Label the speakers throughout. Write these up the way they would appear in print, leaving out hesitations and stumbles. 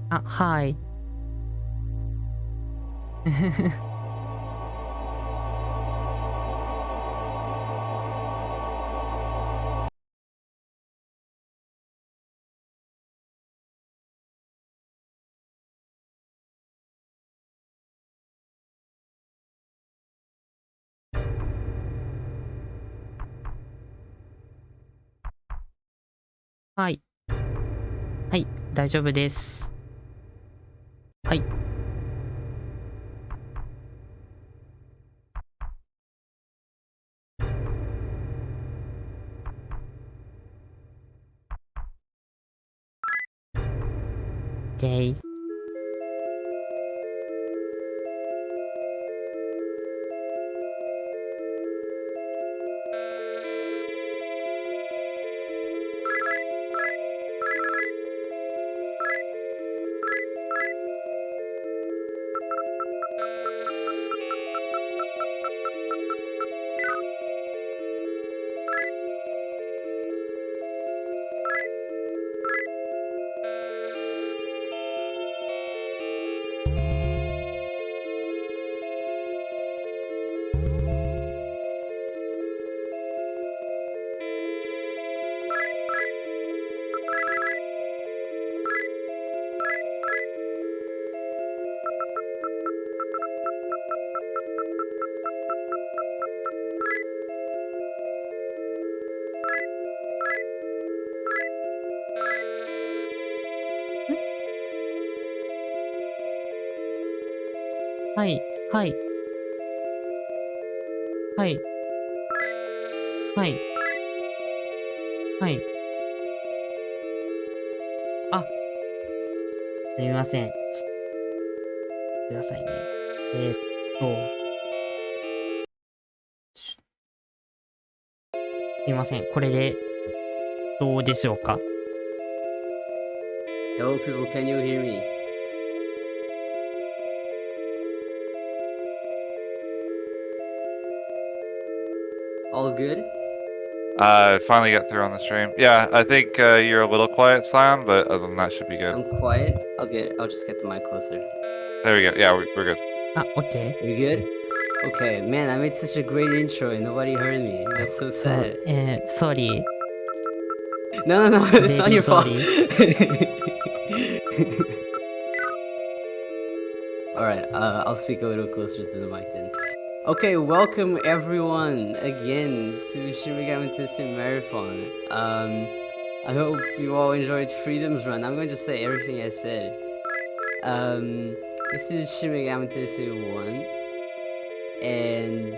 Speaker 1: あ、はい。はい。はい、大丈夫です。はい。OK。はい、はい、はい、はい、はい。あ、すみません。くださいね。えーっと、すみません。これでどうでしょうか？
Speaker 2: Hello people, can you hear me? All good?
Speaker 3: Finally got through on the stream. Yeah, I think you're a little quiet, Slam, but other than that, should be good.
Speaker 2: I'm quiet. I'll just get the mic closer.
Speaker 3: There we go. Yeah, we're good.
Speaker 1: Ah, OK。You
Speaker 2: good? Okay, man, I made such a great intro and nobody heard me. That's so
Speaker 1: そう、
Speaker 2: sad.
Speaker 1: sorry。No,
Speaker 2: it's not
Speaker 1: Very
Speaker 2: your fault.
Speaker 1: sorry.
Speaker 2: Alright, I'll speak a little closer to the mic then. Okay, welcome everyone again to Megami Tensei Marathon. I hope you all enjoyed Freedom's Run. I'm going to say everything I said. This is Megami Tensei 1, and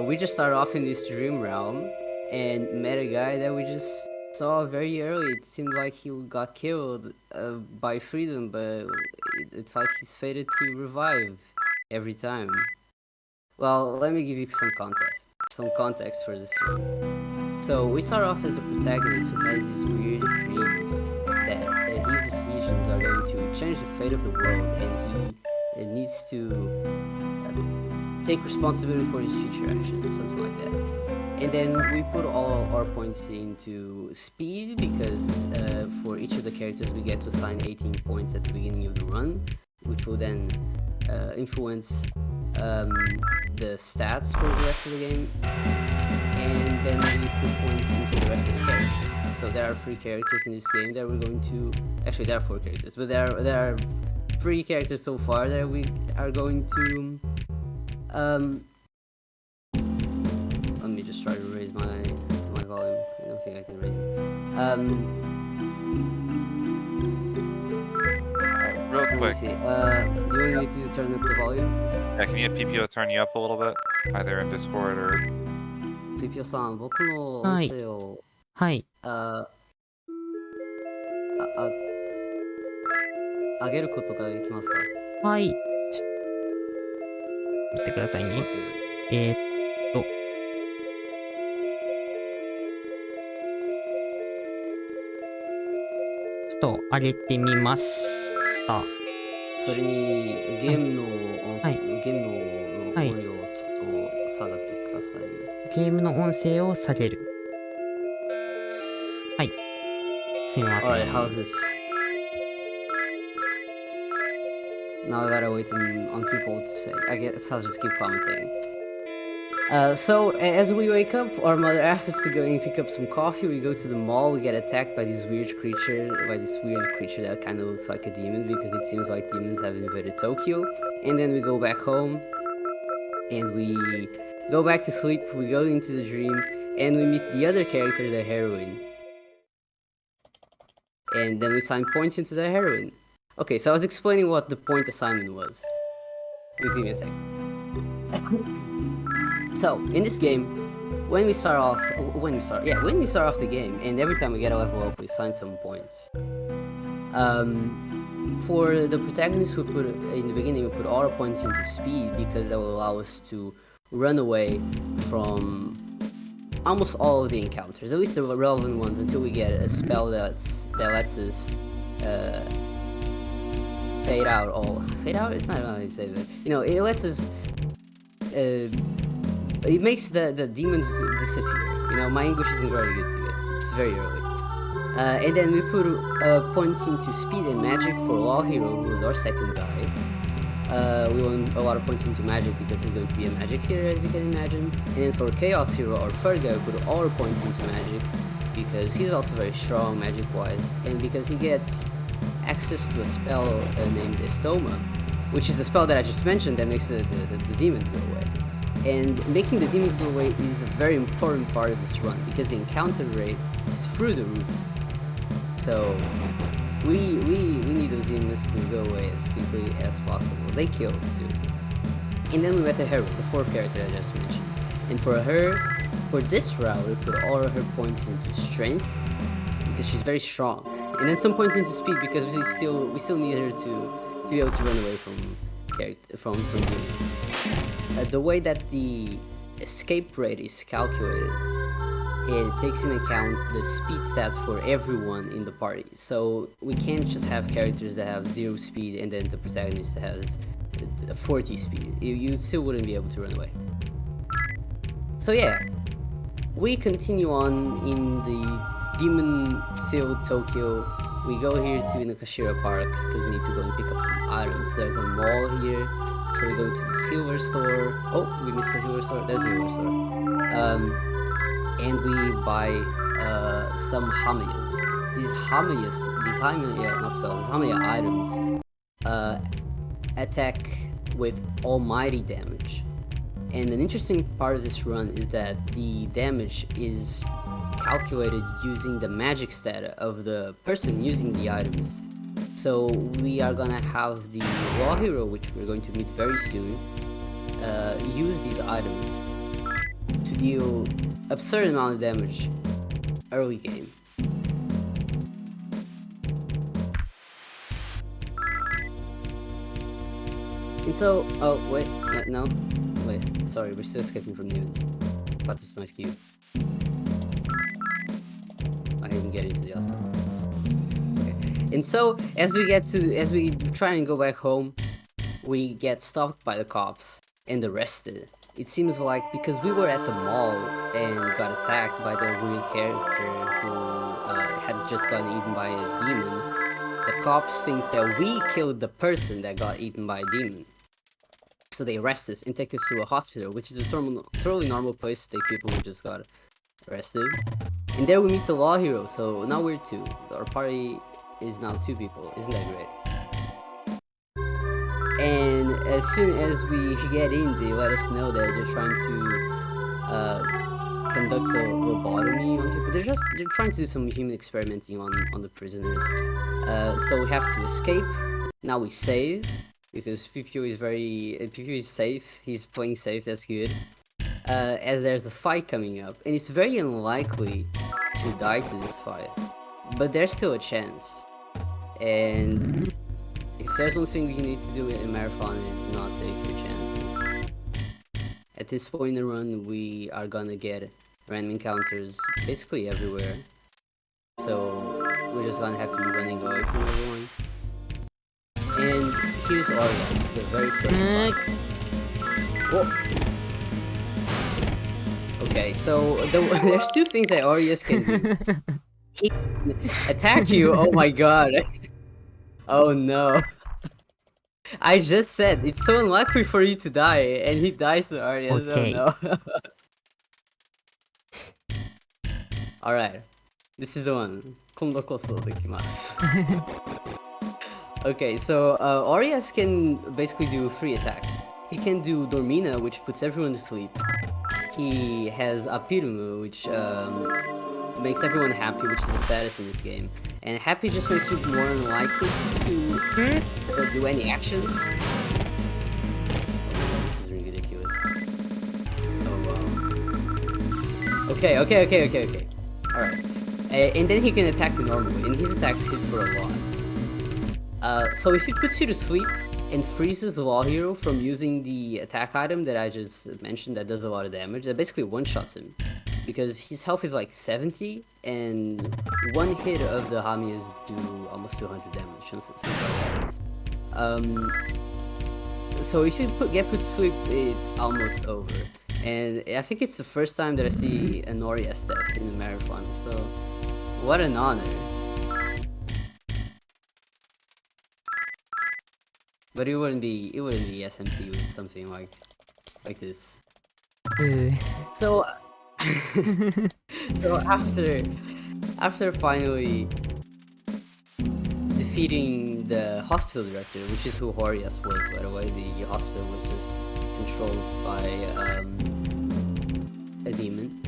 Speaker 2: we just started off in this dream realm and met a guy that we just saw very early. It seemed like he got killed by Freedom, but it's like he's fated to revive every time. Well, let me give you some context for this story. So we start off as a protagonist who has these weird dreams that his decisions are going to change the fate of the world, and he needs to take responsibility for his future actions, something like that. And then we put all our points into speed because for each of the characters we get to assign 18 points at the beginning of the run, which will then influence the stats for the rest of the game, and then we put points into the rest of the characters. So there are 3 characters in this game that we're going to... Actually, there are 4 characters, but there are 3 characters so far that we are going to... Let me just try to raise my volume. I don't think I can raise it.
Speaker 3: Real quick.
Speaker 2: Do you want me to turn up the volume?
Speaker 3: Yeah, can you have Pipio turn you up a little bit? Either in Discord or...
Speaker 2: Pipio さん、僕の音声を、
Speaker 1: はい。
Speaker 2: 上げることができますか？
Speaker 1: はい。待ってくださいね。ちょっと上げてみました。
Speaker 2: それにゲームの音声、
Speaker 1: はい、
Speaker 2: ゲームの音量をちょっと下がってください。
Speaker 1: ゲームの音声を下げる。はい。すみません。
Speaker 2: Alright, how's this? Now I gotta wait on people to say. I guess I'll just keep commenting. So as we wake up, our mother asks us to go and pick up some coffee. We go to the mall. We get attacked by this weird creature, that kind of looks like a demon because it seems like demons have invaded Tokyo. And then we go back home, and we go back to sleep. We go into the dream, and we meet the other character, the heroine. And then we assign points into the heroine. Okay, so I was explaining what the point assignment was. Please give me a second. So, in this game, when we start off the game, and every time we get a level up, we assign some points. For the protagonist, we put in the beginning, we put all our points into speed because that will allow us to run away from almost all of the encounters, at least the relevant ones, until we get a spell that lets us fade out all. Fade out? It's not how you say that. You know, it lets us. It makes the demons disappear. You know, my English isn't very good today. It's very early. And then we put points into speed and magic for Law Hero, who is our second guy. We want a lot of points into magic because he's going to be a magic hero, as you can imagine. And then for Chaos Hero, our third guy, we put all our points into magic because he's also very strong magic-wise, and because he gets access to a spell named Estoma, which is the spell that I just mentioned that makes the demons go away. And making the demons go away is a very important part of this run because the encounter rate is through the roof. So we need those demons to go away as quickly as possible. They kill too. And then we met the heroine, the fourth character I just mentioned. And for this route, we put all of her points into strength because she's very strong. And then some points into speed because we still need her to be able to run away from demons. The way that the escape rate is calculated, it takes into account the speed stats for everyone in the party. So we can't just have characters that have 0 speed and then the protagonist that has 40 speed. You still wouldn't be able to run away. So yeah, we continue on in the demon-filled Tokyo. We go here to Inokashira Park because we need to go and pick up some items. There's a mall here. So we go to the silver store. Oh, we missed the silver store. There's a silver store. And we buy some Hamiyas. These Hamiya items attack with almighty damage. And an interesting part of this run is that the damage is calculated using the magic stat of the person using the items. So we are gonna have the Law Hero, which we're going to meet very soon, use these items to deal absurd amount of damage early game. And so, oh wait, no, wait, sorry, we're still skipping from demons. About to smash you. I didn't get into the hospital. And so, as we try and go back home, we get stopped by the cops and arrested. It seems like because we were at the mall and got attacked by the weird character who had just gotten eaten by a demon, the cops think that we killed the person that got eaten by a demon. So they arrest us and take us to a hospital, which is a totally normal place to take people who just got arrested. And there we meet the Law Hero, so now we're 2. Our party is now 2 people. Isn't that great? And as soon as we get in, they let us know that they're trying to conduct a lobotomy on people. They're trying to do some human experimenting on the prisoners. So we have to escape. Now we save because Pipio is safe. He's playing safe. That's good. As there's a fight coming up, and it's very unlikely to die to this fight, but there's still a chance. And if there's one thing you need to do in a marathon, is not take your chances. At this point in the run, we are gonna get random encounters basically everywhere. So we're just gonna have to be running away from everyone. And here's Arias, the very first fight. Whoa. Okay, so there's 2 things that Arias can do. He can attack you. Oh my god. Oh no. I just said it's so unlikely for you to die, and he dies so hard. Yes,
Speaker 1: Okay.
Speaker 2: no. All right, this is the one. 今度こそできます。Okay, so Orias can basically do 3 attacks. He can do Dormina, which puts everyone to sleep. He has Apirmu, which makes everyone happy, which is the status in this game. And happy just makes you more unlikely to do any actions. This is ridiculous. Oh wow. Okay. Alright. And then he can attack you normally, and his attacks hit for a lot. So if he puts you to sleep and freezes the Law Hero from using the attack item that I just mentioned that does a lot of damage, that basically one-shots him. Because his health is like 70, and one hit of the Hamias do almost 200 damage. So if you get put to sleep, it's almost over. And I think it's the first time that I see an Orias death in the marathon, so what an honor. But it wouldn't be SMT with something like this. So so after finally defeating the hospital director, which is who Horias was, by the way, the hospital was just controlled by a demon.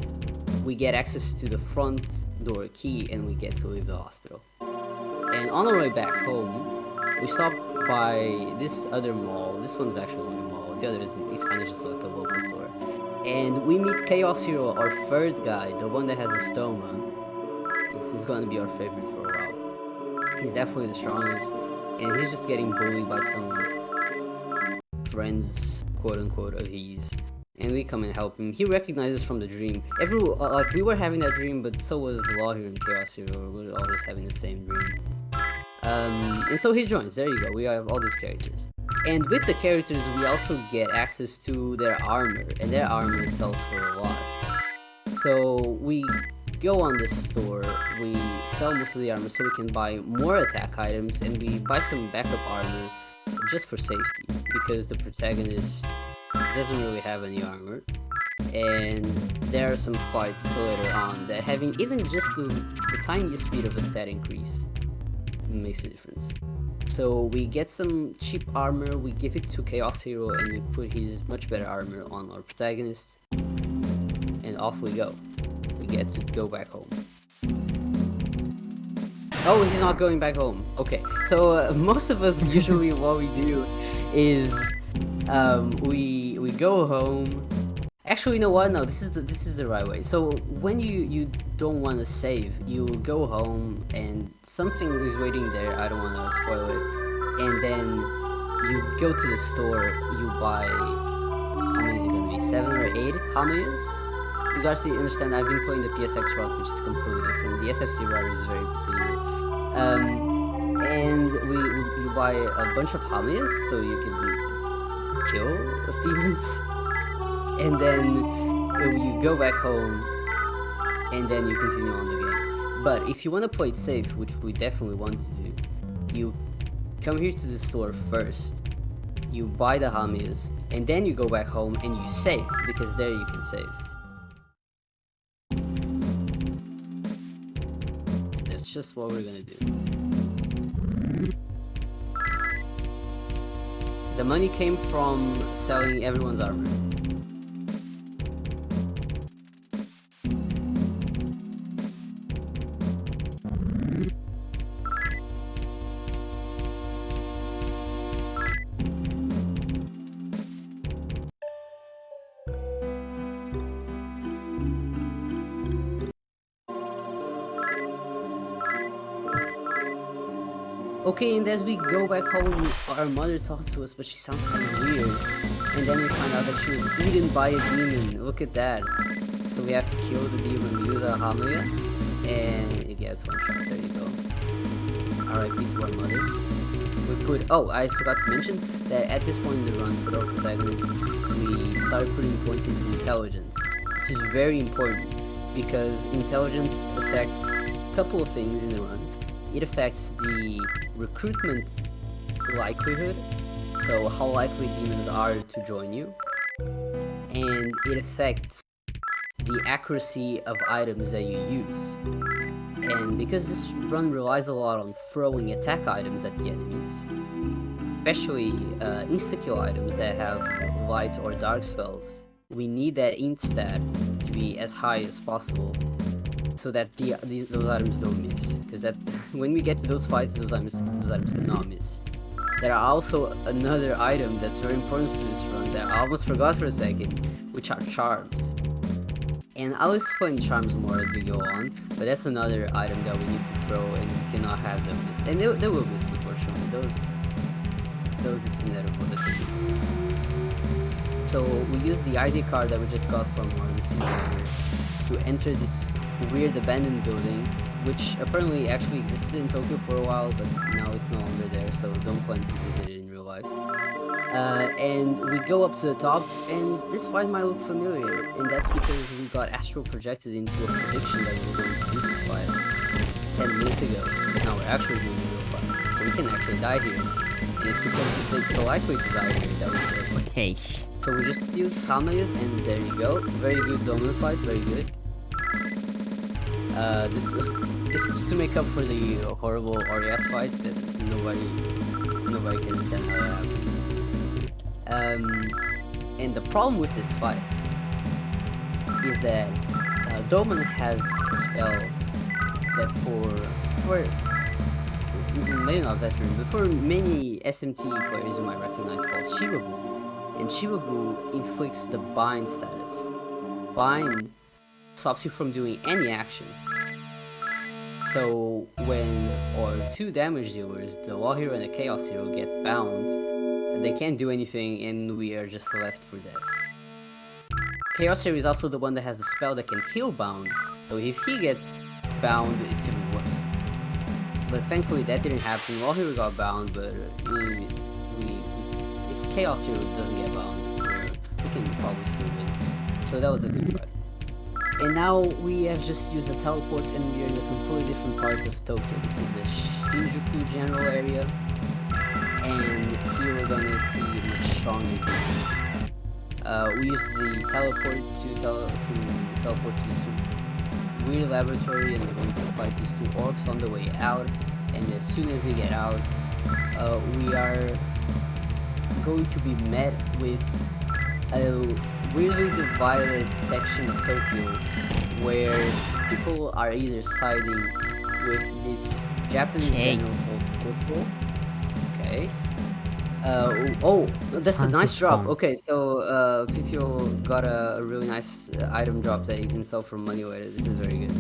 Speaker 2: We get access to the front door key and we get to leave the hospital. And on our way back home, we stop by this other mall. This one's actually a mall. The other isn't. It's kind of just like a local store. And we meet Chaos Hero, our third guy, the one that has a stoma. This is going to be our favorite for a while. He's definitely the strongest, and he's just getting bullied by some friends, quote unquote, of his. And we come and help him. He recognizes from the dream. Like we were having that dream, but so was Law Hero and Chaos Hero. We were always having the same dream. And so he joins. There you go. We have all these characters. And with the characters, we also get access to their armor, and their armor sells for a lot. So we go on this store, we sell most of the armor so we can buy more attack items, and we buy some backup armor just for safety, because the protagonist doesn't really have any armor. And there are some fights later on that having even just the tiniest bit of a stat increase makes a difference. So we get some cheap armor, we give it to Chaos Hero, and we put his much better armor on our protagonist, and off we go. We get to go back home. Oh, he's not going back home. Okay, so most of us usually what we do is we go home. Actually, you know what? No, this is the right way. So when you don't want to save, you go home and something is waiting there. I don't want to spoil it. And then you go to the store. You buy, how many is it gonna be? 7 or 8 Hamias? You guys understand? I've been playing the PSX route, which is completely different. The SFC route is very particular. And you buy a bunch of Hamias so you can kill demons. And then you go back home, and then you continue on the game. But if you want to play it safe, which we definitely want to do, you come here to the store first, you buy the Hamias, and then you go back home and you save, because there you can save. That's just what we're gonna do. The money came from selling everyone's armor. Okay, and as we go back home, our mother talks to us, but she sounds kind of weird. And then we find out that she was eaten by a demon. Look at that. So we have to kill the demon, use a Hamiya, and it gets one shot. There you go. R.I.P. to our mother. We put. Oh, I forgot to mention that at this point in the run for our protagonist, we started putting points into intelligence. This is very important because intelligence affects a couple of things in the run. It affects the recruitment likelihood, so how likely demons are to join you, and it affects the accuracy of items that you use. And because this run relies a lot on throwing attack items at the enemies, especially insta-kill items that have light or dark spells, we need that int stat to be as high as possible so that those items don't miss. Because that when we get to those fights, those items cannot miss. There are also another item that's very important to this run that I almost forgot for a second, which are charms. And I'll explain charms more as we go on, but that's another item that we need to throw and we cannot have them miss. And they will miss, unfortunately. Those it's inevitable that they miss. So we use the ID card that we just got from one of the scenes to enter this weird abandoned building, which apparently actually existed in Tokyo for a while, but now it's no longer there, so don't plan to visit it in real life. And we go up to the top, and this fight might look familiar, and that's because we got astral projected into a prediction that we were going to do this fight 10 minutes ago, but now we're actually doing a real fight, so we can actually die here. And it's because it's so likely to die here that we said,
Speaker 1: Okay.
Speaker 2: so we just use Haniel, and there you go. Very good dominant fight, very good. This is to make up for the horrible RES fight that nobody can understand how that happened. And the problem with this fight is that Doman has a spell that for maybe not veteran, but for many SMT players you might recognize, called Shibuya. And Shibuya inflicts the bind status. Bind stops you from doing any actions. So when our two damage dealers, the Law Hero and the Chaos Hero, get bound, they can't do anything and we are just left for dead. Chaos Hero is also the one that has the spell that can heal bound, so if he gets bound, it's even worse. But thankfully that didn't happen. Law Hero got bound, but if Chaos Hero doesn't get bound, we can probably still win. So that was a good fight. And now we have just used a teleport and we are in a completely different part of Tokyo. This is the Shinjuku general area. And here we're gonna see much stronger demons. We use the teleport to teleport to this weird laboratory, and we're going to fight these two orcs on the way out. And as soon as we get out, we are going to be met with a weirdly divided section of Tokyo where people are either siding with this Japanese general called Goto. Okay. That's a nice drop. Okay, so Pipio got a really nice item drop that you can sell for money later. This is very good.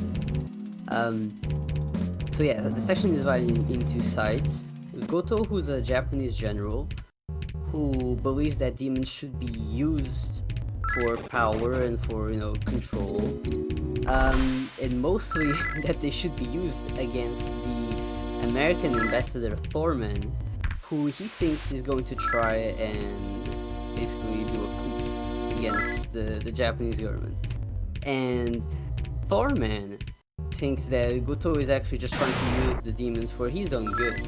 Speaker 2: So yeah, the section is divided into sides. Goto, who's a Japanese general, who believes that demons should be used for power and for, control, and mostly that they should be used against the American ambassador Thorman, who he thinks is going to try and basically do a coup against the Japanese government. And Thorman thinks that Goto is actually just trying to use the demons for his own good.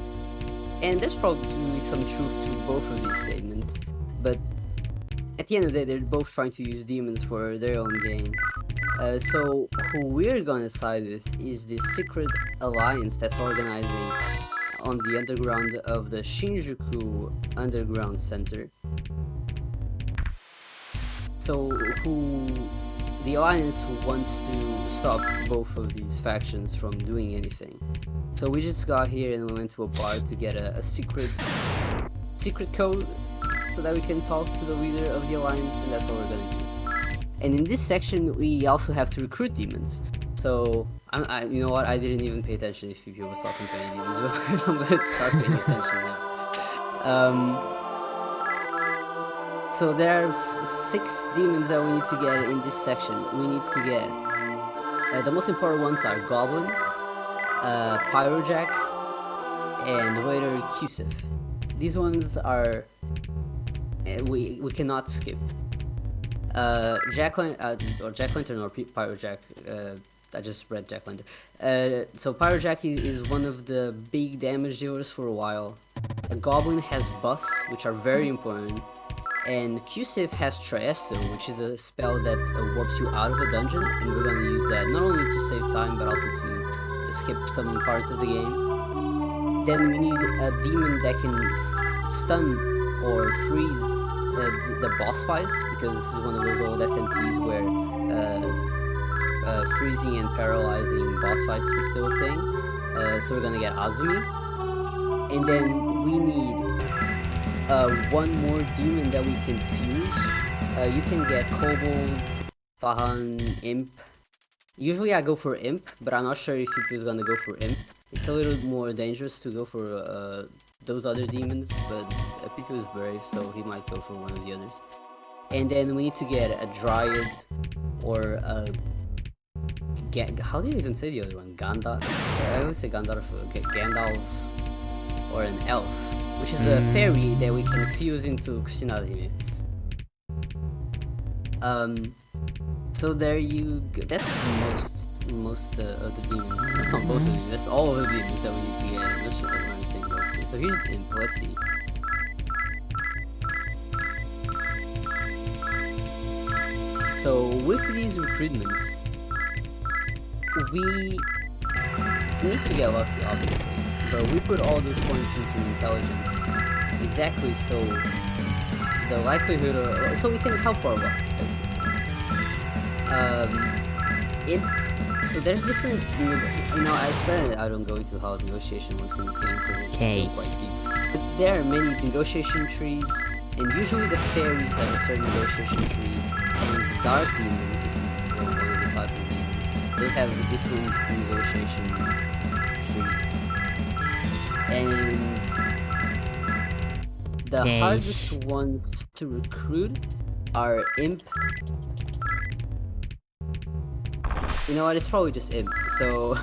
Speaker 2: And there's probably some truth to both of these statements, but at the end of the day, they're both trying to use demons for their own gain. So who we're gonna side with is this secret alliance that's organizing on the underground of the Shinjuku Underground Center. So the alliance wants to stop both of these factions from doing anything. So we just got here and we went to a bar to get a secret code so that we can talk to the leader of the alliance, and that's what we're gonna do. And in this section we also have to recruit demons. So you know what? I didn't even pay attention if people was talking to any demons. I'm gonna start paying attention now. So there are 6 demons that we need to get in this section. We need to get the most important ones are Goblin, Pyrojack, and later Qsif. These ones are we cannot skip. Jack Lantern or Pyrojack. I just read Jack Lantern. So Pyrojack is one of the big damage dealers for a while. a Goblin has buffs, which are very important, and Q-Sif has Traesto, which is a spell that warps you out of a dungeon, and we're gonna use that not only to save time, but also to skip some parts of the game. Then we need a demon that can stun or freeze the boss fights, because this is one of those old SMTs where freezing and paralyzing boss fights was still a thing. So we're gonna get Azumi. And then we need one more demon that we can fuse. You can get Kobold, Fahan, Imp. Usually I go for Imp, but I'm not sure if Pipio is gonna go for Imp. It's a little more dangerous to go for those other demons, but Pipio is brave, so he might go for one of the others. And then we need to get a Dryad or a... how do you even say the other one? Gandalf? I always say Gandalf, Gandalf, or an elf, which is a fairy that we can fuse into Kusinarime. So there you go. That's most of the demons. That's not most of them, that's all of the demons that we need to get. I'm not sure if I'm saying that. Okay, so here's the Imp, let's see. So with these recruitments, we need to get lucky, obviously, but we put all those points into intelligence exactly so the likelihood of, so we can help our luck, basically. Imp, so there's different, it's better that I don't go into how negotiation works in this game because it's still quite deep. But there are many negotiation trees, and usually the fairies have a certain negotiation tree, and the dark demons, this is one of the type of demons, they have different negotiation trees. And the hardest ones to recruit are Imp. You know what, it's probably just Imp, so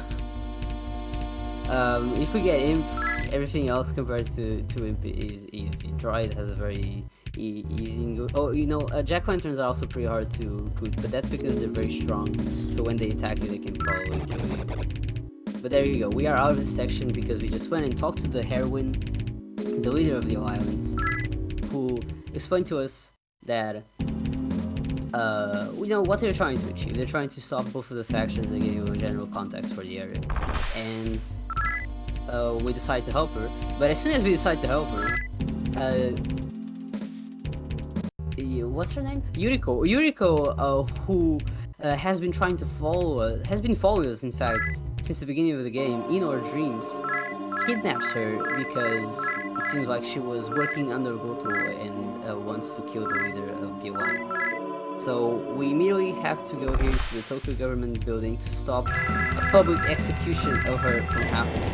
Speaker 2: if we get Imp, everything else compared to Imp is easy. Dryad has a very easy... Oh, Jack-Lanterns are also pretty hard to recruit, but that's because they're very strong, so when they attack you, they can probably kill you. But there you go, we are out of this section because we just went and talked to the heroine, the leader of the Alliance, who explained to us that what they're trying to achieve. They're trying to stop both of the factions and give you a general context for the area. And we decide to help her. But as soon as we decide to help her, what's her name? Yuriko, who has been trying to follow us, has been following us, in fact, since the beginning of the game, in our dreams, kidnaps her because it seems like she was working under Goto and wants to kill the leader of the Alliance. So we immediately have to go here to the Tokyo government building to stop a public execution of her from happening.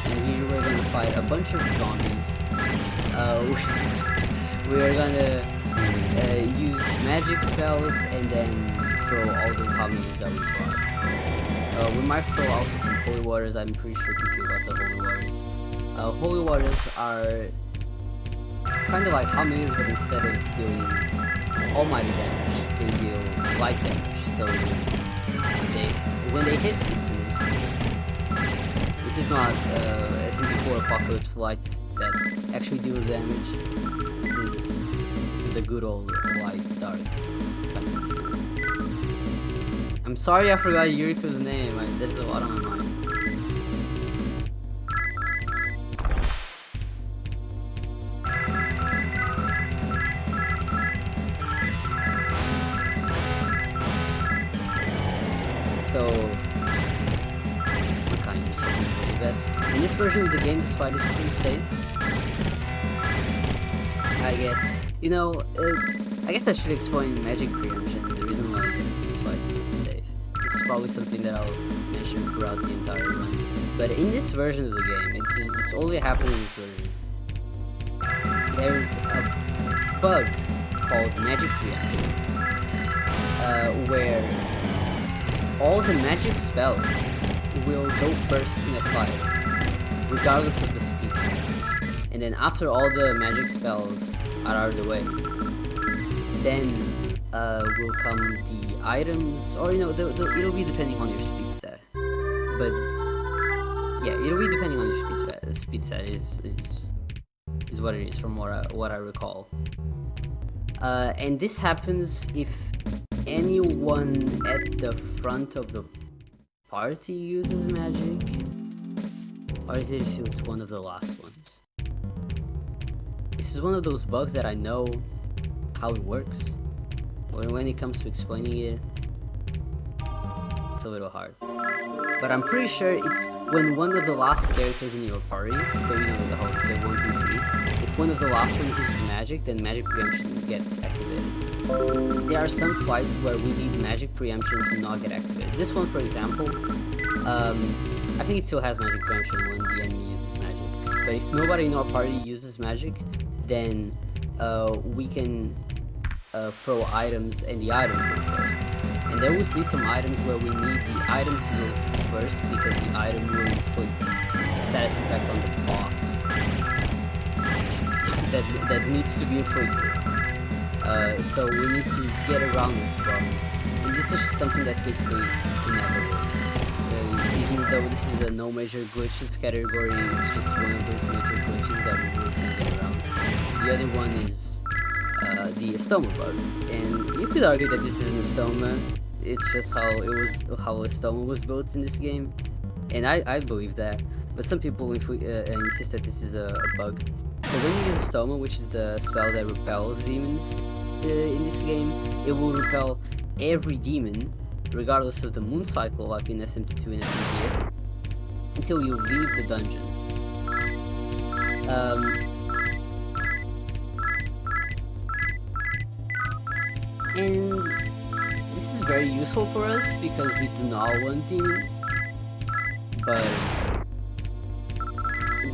Speaker 2: And here we're gonna fight a bunch of zombies. We're gonna use magic spells and then throw all those hominids that we brought. We might throw also some holy waters. I'm pretty sure people got the holy waters. Holy waters are kind of like hominids, but instead of dealing almighty damage, they deal light damage. So when they hit, it's an instant. This is not SMT4 Apocalypse Light that actually deals damage. This is the good old light dark kind of system. I'm sorry I forgot Yuriko's name. There's a lot on my mind. So, we're kind of just hoping for the best. In this version of the game, this fight is pretty safe. I guess. I guess I should explain magic preemption and the reason why this fight is safe. This is probably something that I'll mention throughout the entire run. But in this version of the game, it's only happening in this version. There's a bug called magic preemption, where all the magic spells will go first in a fight, regardless of the speed set. And then after all the magic spells are out of the way, then will come the items, or it'll be depending on your speed set. But yeah, it'll be depending on your speed set. Speed set is is what it is from what I recall. And this happens if anyone at the front of the party uses magic, or is it if it's one of the last ones? This is one of those bugs that I know how it works, but when it comes to explaining it, it's a little hard. But I'm pretty sure it's when one of the last characters in your party, so you know the whole say 1, 2, 3. If one of the last ones uses magic, then magic preemption gets activated. There are some fights where we need magic preemption to not get activated. This one, for example, I think it still has magic preemption when the enemy uses magic. But if nobody in our party uses magic, then we can throw items, and the items go first. And there will be some items where we need the item to go first because the item will inflict a status effect on the boss that needs to be inflicted. So we need to get around this problem. And this is just something that's basically inevitable. Even though this is a no major glitches category, it's just one of those major glitches that we really can get around. The other one is the stoma bug, and you could argue that this isn't a stoma. It's just how a stoma was built in this game, and I believe that. But some people insist that this is a bug. So when you use a stoma, which is the spell that repels demons in this game, it will repel every demon, regardless of the moon cycle, like in SMT2 and SMT, until you leave the dungeon. And this is very useful for us because we do not want demons. But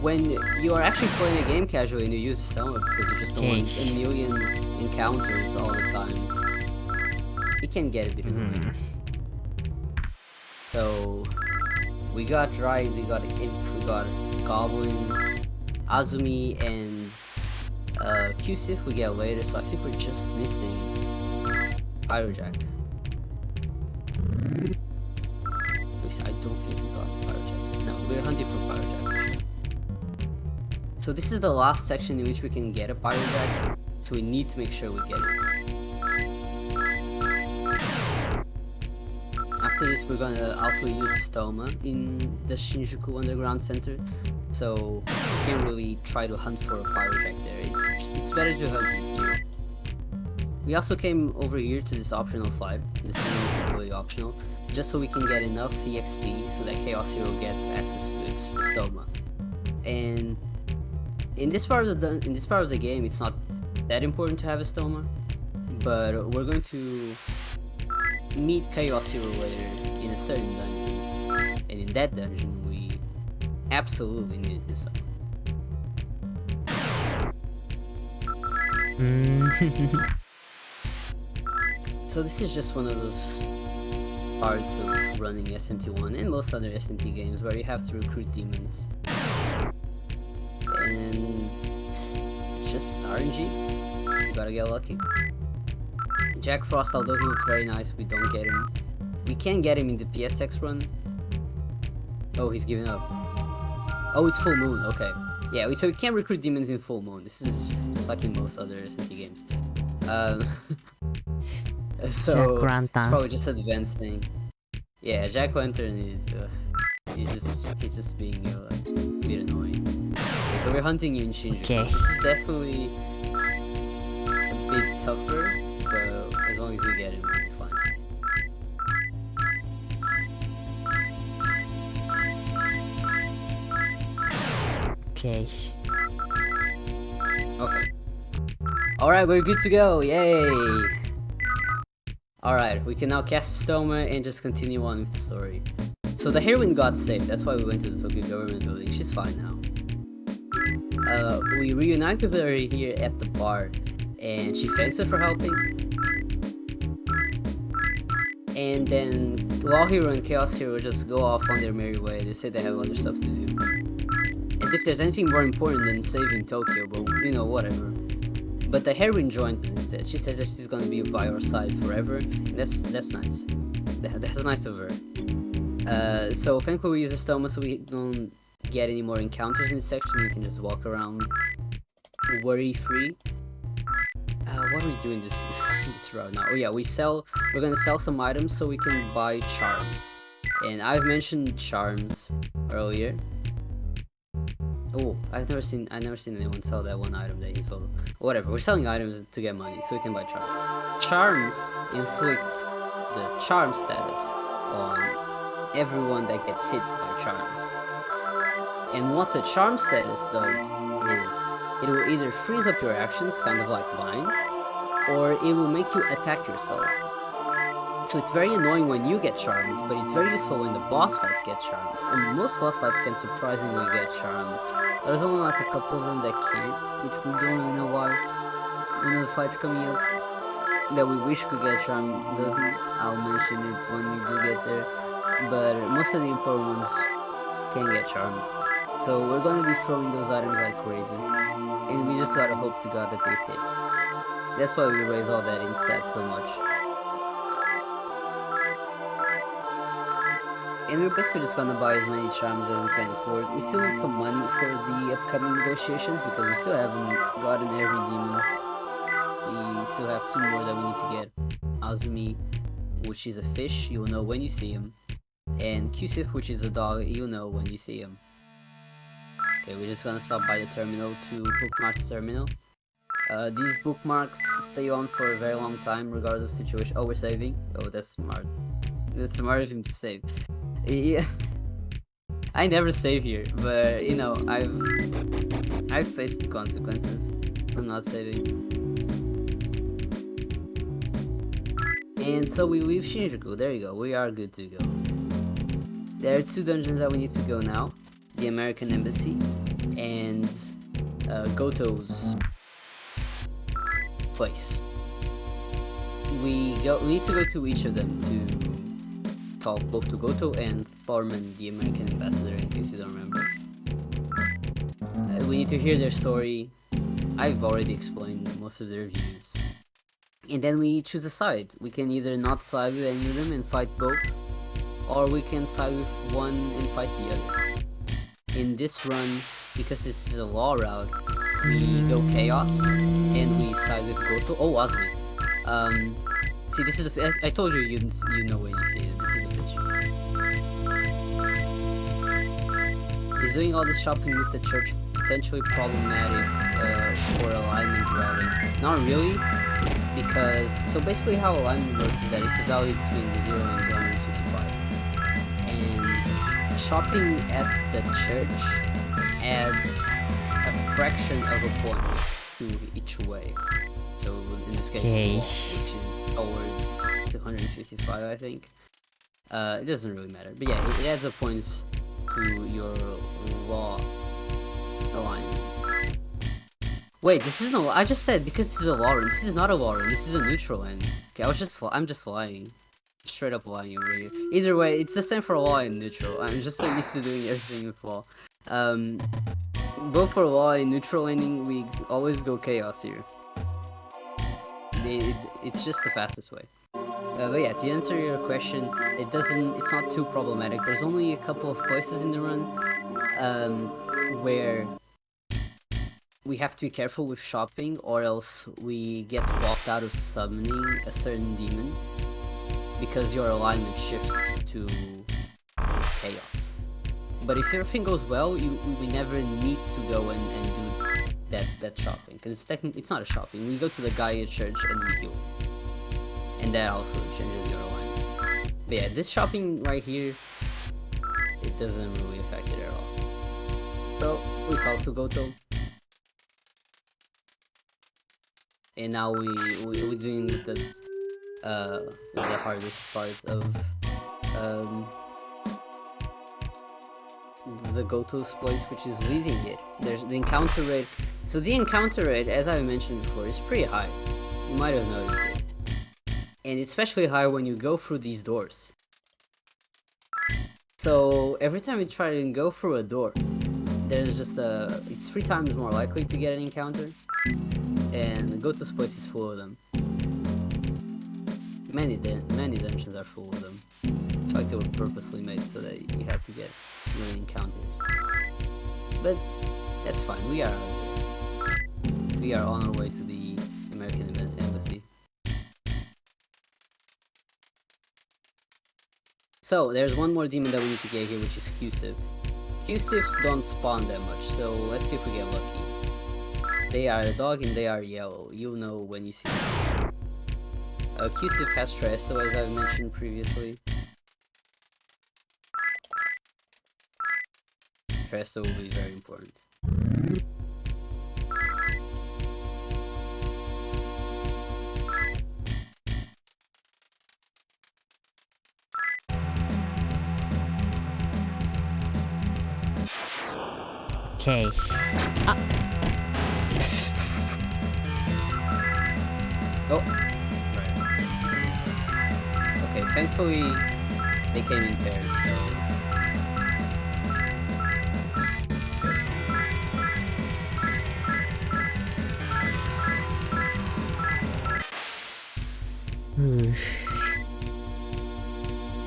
Speaker 2: when you are actually playing a game casually and you use a stoma because you just don't want a million encounters all the time, it can get a bit annoying. So we got Dried, we got Imp, we got Goblin, Azumi, and Qsif we get later, so I think we're just missing Pyrojack. At least I don't think we got Pyrojack. No, we're hunting for Pyrojack. So this is the last section in which we can get a Pyrojack, so we need to make sure we get it. After this, we're gonna also use a stoma in the Shinjuku Underground Center, so we can't really try to hunt for a Pyrojack there. It's better to hunt it here. We also came over here to this optional flight. This thing is completely optional, just so we can get enough EXP so that Chaos Hero gets access to its stoma. And in this part of the game, it's not that important to have a stoma, but we're going to meet Chaos Hero later in a certain dungeon, and in that dungeon we absolutely needed this stoma. So this is just one of those parts of running SMT1 and most other SMT games where you have to recruit demons. And it's just RNG. You gotta get lucky. Jack Frost, although he looks very nice, we don't get him. We can get him in the PSX run. Oh, he's giving up. Oh, it's full moon, okay. Yeah, so we can't recruit demons in full moon. This is just like in most other SMT games. So it's probably just advanced thing. Yeah, Jack Lantern is he's just being a bit annoying. Okay, so we're hunting you in Shinjuku.
Speaker 1: Okay.
Speaker 2: This is definitely a bit tougher, but as long as we get it, we'll be fine.
Speaker 1: Okay.
Speaker 2: Okay. Alright, we're good to go, yay! Alright, we can now cast Stoma and just continue on with the story. So the heroine got saved, that's why we went to the Tokyo government building. She's fine now. We reunite with her here at the bar, and she thanks her for helping. And then Law Hero and Chaos Hero just go off on their merry way. They say they have other stuff to do. As if there's anything more important than saving Tokyo, but you know, whatever. But the heroine joins us instead. She says that she's gonna be by our side forever, and that's nice. That's nice of her. So thankfully we use a stoma so we don't get any more encounters in this section. You can just walk around worry-free. What are we doing this route now? Oh yeah, we're gonna sell some items so we can buy charms. And I've mentioned charms earlier. Oh, I've never seen anyone sell that one item that he sold. Whatever, we're selling items to get money so we can buy charms. Charms inflict the charm status on everyone that gets hit by charms. And what the charm status does is it will either freeze up your actions, kind of like mine, or it will make you attack yourself. So it's very annoying when you get charmed, but it's very useful when the boss fights get charmed. And most boss fights can surprisingly get charmed. There's only like a couple of them that can't, which we don't really know why. One of the fights coming up that we wish could get charmed doesn't. I'll mention it when we do get there. But most of the important ones can get charmed. So we're going to be throwing those items like crazy. And we just gotta hope to God that they hit. That's why we raise all that in stats so much. And we're basically just gonna buy as many charms as we can afford. We still need some money for the upcoming negotiations because we still haven't gotten every demon. We still have 2 more that we need to get. Azumi, which is a fish, you'll know when you see him. And Kusif, which is a dog, you'll know when you see him. Okay, we're just gonna stop by the terminal to bookmark the terminal. These bookmarks stay on for a very long time regardless of situation. Oh, we're saving? Oh, that's smart. That's smart of him to save. Yeah. I never save here, but you know, I've faced the consequences from not saving. And so we leave Shinjuku. There you go. We are good to go. There are 2 dungeons that we need to go now. The American Embassy and Goto's place. We need to go to each of them to talk both to Goto and Thorman, the American ambassador, in case you don't remember. We need to hear their story. I've already explained most of their views. And then we choose a side. We can either not side with any of them and fight both, or we can side with one and fight the other. In this run, because this is a law route, we go chaos and we side with Goto. Oh, Azumi. See, this is the I told you you know when you see it. This is the fish. Is doing all this shopping with the church potentially problematic for alignment routing? Not really, because so basically how alignment works is that it's a value between 0 and 255, and shopping at the church adds a fraction of a point to each way. So in this case, 4, which is towards 255, I think. It doesn't really matter, but yeah, it adds a points to your raw alignment. Wait, this is no. I just said because this is a law run. This is not a law run. This is a neutral end. Okay, I'm just lying. Straight up lying over here. Either way, it's the same for law and neutral. I'm just so used to doing everything with law. Both for law and neutral ending, we always go chaos here. It's just the fastest way. But yeah, to answer your question, it's not too problematic. There's only a couple of places in the run where we have to be careful with shopping, or else we get locked out of summoning a certain demon because your alignment shifts to chaos. But if everything goes well, we never need to go and do that shopping, because it's not a shopping. We go to the Gaia church and we heal, and that also changes your alignment. But yeah, this shopping right here, it doesn't really affect it at all. So we talk to Goto, and now we're doing with the hardest parts of the Goto's place, which is leaving it. There's the encounter rate. So the encounter rate, as I mentioned before, is pretty high. You might have noticed it. And it's especially high when you go through these doors. So every time you try to go through a door, there's just it's 3 times more likely to get an encounter. And Goto's place is full of them. Many dungeons are full of them. It's like they were purposely made so that you have to get many encounters. But that's fine, we are out of there. we are on our way to the American embassy. So there's one more demon that we need to get here, which is Q-Sif. Q-Sifs don't spawn that much, so let's see if we get lucky. They are a dog and they are yellow. You'll know when you see them. Q-Sif has Tresto, as I've mentioned previously. Tresto will be very important.
Speaker 1: Okay.
Speaker 2: Oh, right. Okay, thankfully they came in pairs, so.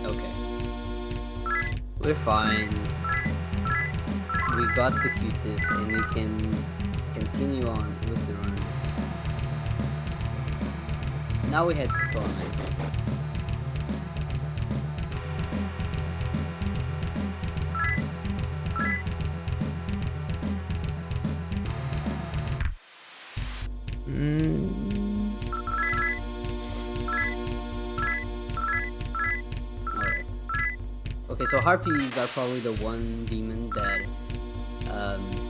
Speaker 2: Okay. We're fine. We got the Q-Sif and we can continue on with the run. Now we head to Torment. Alright. Okay, so Harpies are probably the one demon that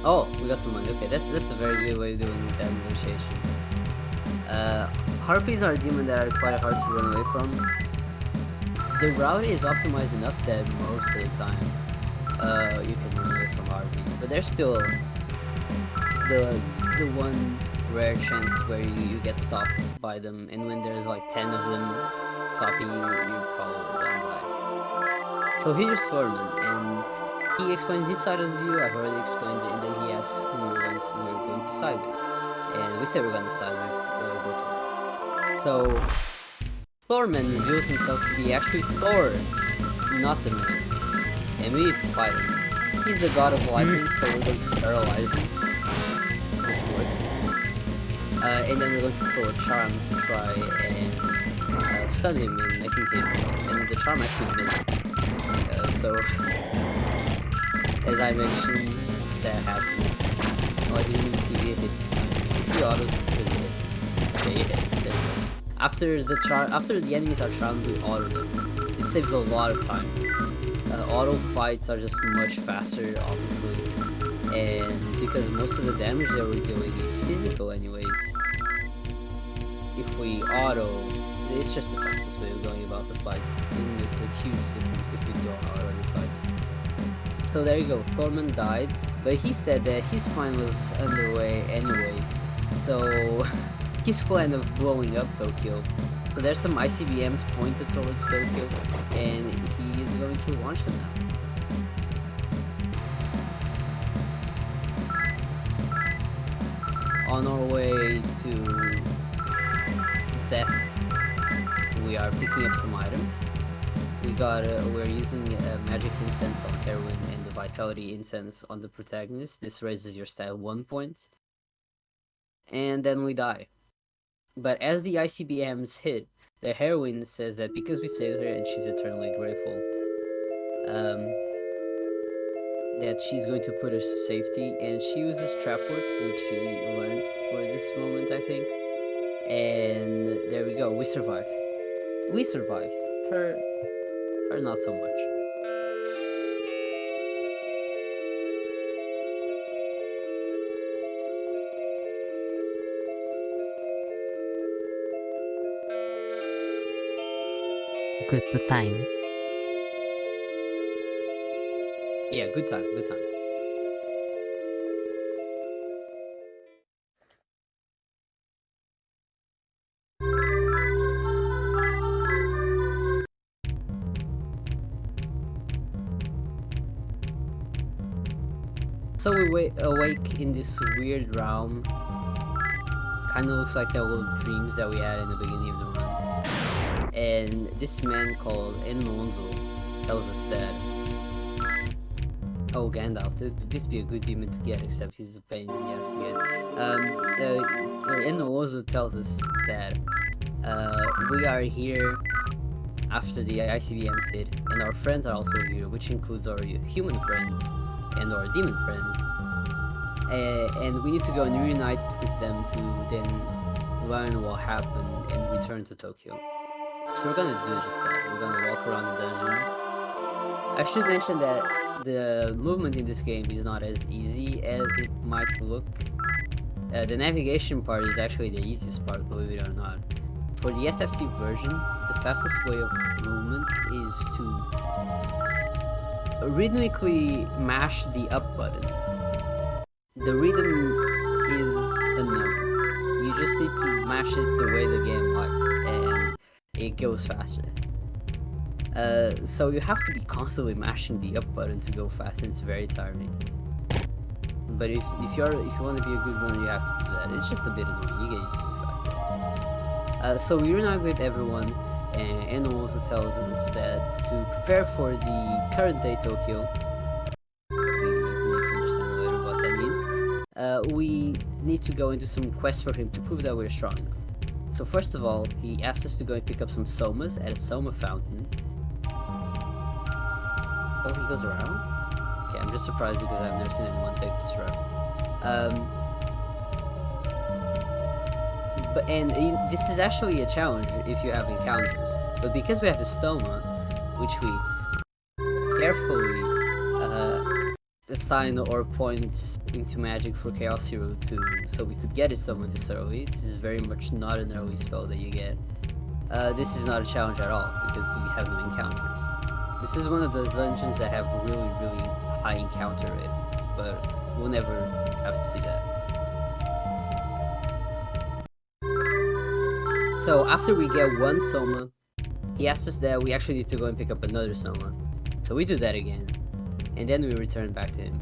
Speaker 2: oh, we got some money. Okay, that's a very good way of doing that negotiation. Harpies are a demon that are quite hard to run away from. The route is optimized enough that most of the time, you can run away from Harpies, but there's still the one rare chance where you get stopped by them, and when there's like 10 of them stopping you, you probably don't die. So here's Foreman, and he explains his side of the view. I've already explained it, and then he asks who we're going to side with. And we say we're going to side with Goto. So, Thorman reveals himself to be actually Thor, not the man. And we need to fight him. He's the god of lightning, so we're going to paralyze him. Which works. And then we're going to throw a charm to try and stun him and make him hit. And the charm actually missed. So... As I mentioned, that happened. Oh, I didn't even see it hit this time. If the autos hit, they hit. There we go. After the enemies are charmed, we auto them. This saves a lot of time. Auto fights are just much faster, obviously. And because most of the damage that we're doing is physical anyways. If we auto, it's just the fastest way of going about the fights. It makes a huge difference if we don't auto the fights. So there you go, Thorman died, but he said that his plan was underway anyways, so his plan of blowing up Tokyo. So there's some ICBMs pointed towards Tokyo, and he is going to launch them now. On our way to death, we are picking up some items. We're using magic incense on heroin and the vitality incense on the protagonist. This raises your stat 1 point. And then we die. But as the ICBMs hit, the heroine says that because we saved her and she's eternally grateful, that she's going to put us to safety, and she uses trap work, which she learned for this moment, I think. And there we go, we survive. We survive. Her not so much.
Speaker 1: Good time.
Speaker 2: Yeah, good time, good time. So we awake in this weird realm. Kinda looks like the little dreams that we had in the beginning of the run. And this man called Enmonzo tells us that Oh, Gandalf, this be a good demon to get, except he's a pain in the ass to get. Eno also tells us that we are here after the ICBMs hit, and our friends are also here, which includes our human friends and our demon friends. And we need to go and reunite with them to then learn what happened and return to Tokyo. So we're gonna do just that. We're gonna walk around the dungeon. I should mention that the movement in this game is not as easy as it might look. The navigation part is actually the easiest part, believe it or not. For the SFC version, the fastest way of movement is to rhythmically mash the up button. The rhythm is enough. You just need to mash it the way the game likes, and it goes faster. So you have to be constantly mashing the up button to go fast, and it's very tiring. But if you want to be a good runner, you have to do that. It's just a bit annoying. You get used to it faster. So we reunite with everyone, and Eno also tells us that to prepare for the current day Tokyo, we need to understand later what that means. We need to go into some quests for him to prove that we're strong enough. So first of all, he asks us to go and pick up some somas at a soma fountain. Oh, he goes around? Okay, I'm just surprised because I've never seen anyone take this route. This is actually a challenge if you have encounters. But because we have a stoma, which we carefully assign or point into magic for Chaos Hero 2, so we could get a stoma this early. This is very much not an early spell that you get. This is not a challenge at all because you have no encounters. This is one of those dungeons that have really, really high encounter rate, but we'll never have to see that. So after we get one soma, he asks us that we actually need to go and pick up another soma. So we do that again, and then we return back to him.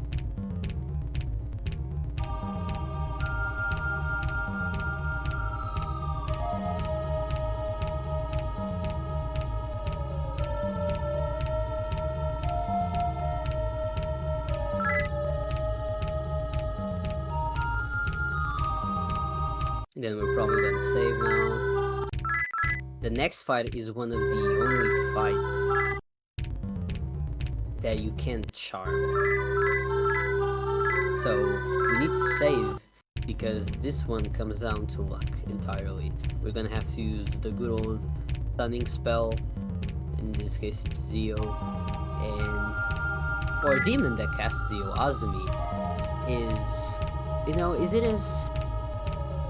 Speaker 2: Then we're probably gonna save now. The next fight is one of the only fights that you can charm. So we need to save because this one comes down to luck entirely. We're gonna have to use the good old stunning spell. In this case it's Zio. And our demon that casts Zio, Azumi, is, is it as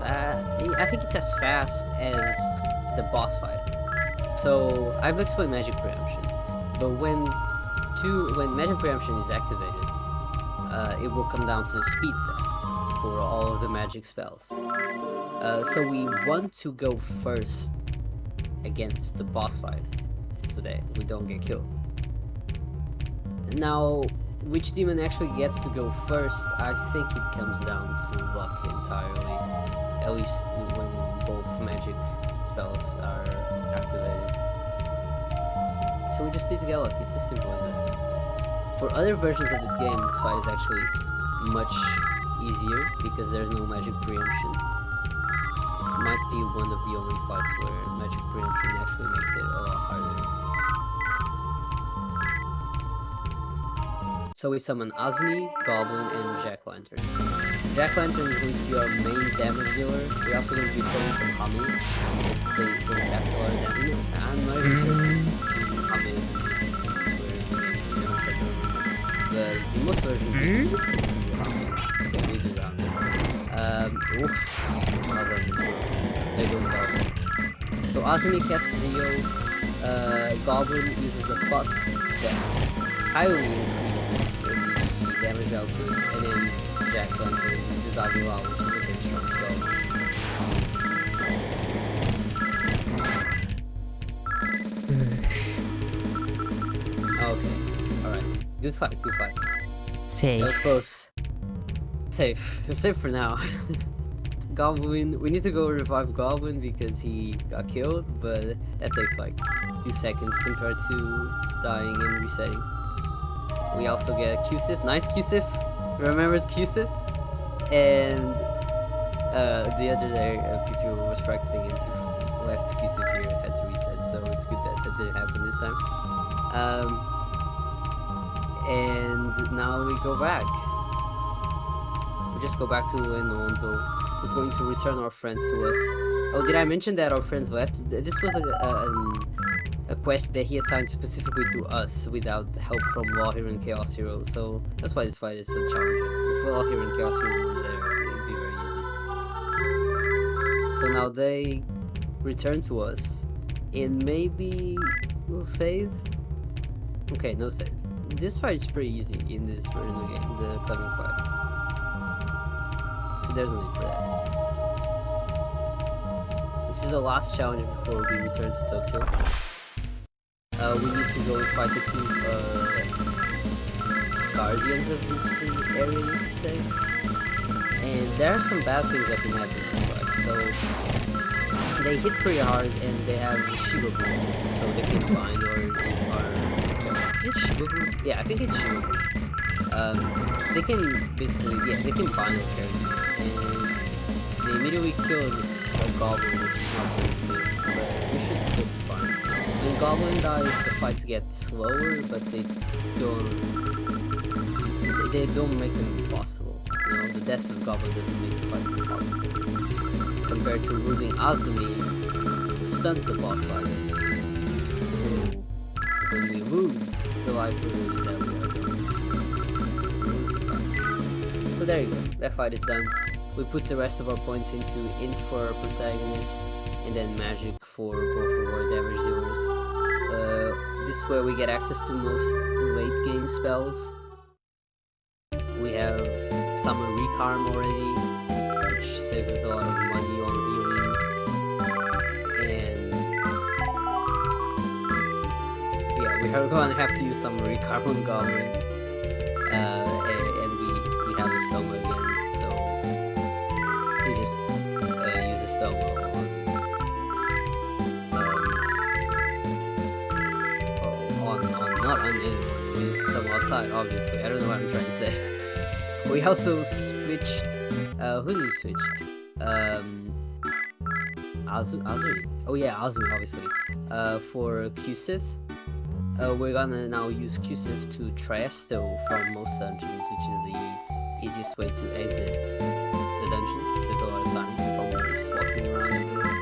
Speaker 2: I think it's as fast as the boss fight. So I've explained magic preemption, but when magic preemption is activated, it will come down to the speed set for all of the magic spells. So we want to go first against the boss fight so that we don't get killed. Now, which demon actually gets to go first, I think it comes down to luck entirely. At least when both magic spells are activated. So we just need to get lucky, it's as simple as that. For other versions of this game, this fight is actually much easier because there's no magic preemption. It might be one of the only fights where magic preemption actually makes it a lot harder. So we summon Azumi, Goblin, and Jack-Lantern. Jack-Lantern is going to be our main damage dealer. We're also going to be throwing some Haniel. They cast a lot of damage. I'm not even sure if Haniel is where the most versions okay, we do that. Oof. They don't go. So Azumi casts Zio. Goblin uses the buff that highly increases the damage output, and then Jack-Lantern uses Avila, which is a very strong spell. Okay, alright. Good fight, good fight.
Speaker 1: Safe.
Speaker 2: That was close. Safe. Safe for now. Goblin, we need to go revive Goblin because he got killed, but that takes like 2 seconds compared to dying and resetting. We also get Qsif, nice Qsif. Remember Qsif? And the other day, Pipio was practicing and he left Qsif here, had to reset, so it's good that that didn't happen this time. And now we go back. We just go back to Alonso, who's going to return our friends to us. Oh, did I mention that our friends left? This was a quest that he assigned specifically to us without help from Law Hero and Chaos Hero, so that's why this fight is so challenging. If Law Hero and Chaos Hero were there, it'd be very easy. So now they return to us, and maybe we'll save? Okay, no save. This fight is pretty easy in this version of the game, the coming fight. So there's no need for that. This is the last challenge before we return to Tokyo. We need to go and fight the two guardians of this area, you could say. And there are some bad things that can happen in this fight. So they hit pretty hard and they have Shibuya, so they can bind or is it Shibuya? Yeah, I think it's Shibuya. They can basically, yeah, they can bind the characters, and they immediately killed a goblin, which is not very good, but we should still be fine. When Goblin dies, the fights get slower, but they don't make them impossible. You know, the death of Goblin doesn't make the fights impossible. Compared to losing Azumi, who stuns the boss fights. When we lose, the likelihood is that we are going to lose the fight. So there you go, that fight is done. We put the rest of our points into int for our protagonist, and then magic for both of our damage dealers. This is where we get access to most late game spells. We have Summon Recarm already, which saves us a lot of money on healing. And yeah, we are going to have to use Summon Recarm on Goblin. And we have a Stoma again, so we just use a Stoma not on anyone, use some outside, obviously. I don't know what I'm trying to say. We also switched, who did we switch? Azumi? Oh yeah, Azumi, obviously. For Qsif, we're gonna now use Qsif to Trieste from most dungeons, which is the easiest way to exit the dungeon. Saves a lot of time from just walking around everywhere.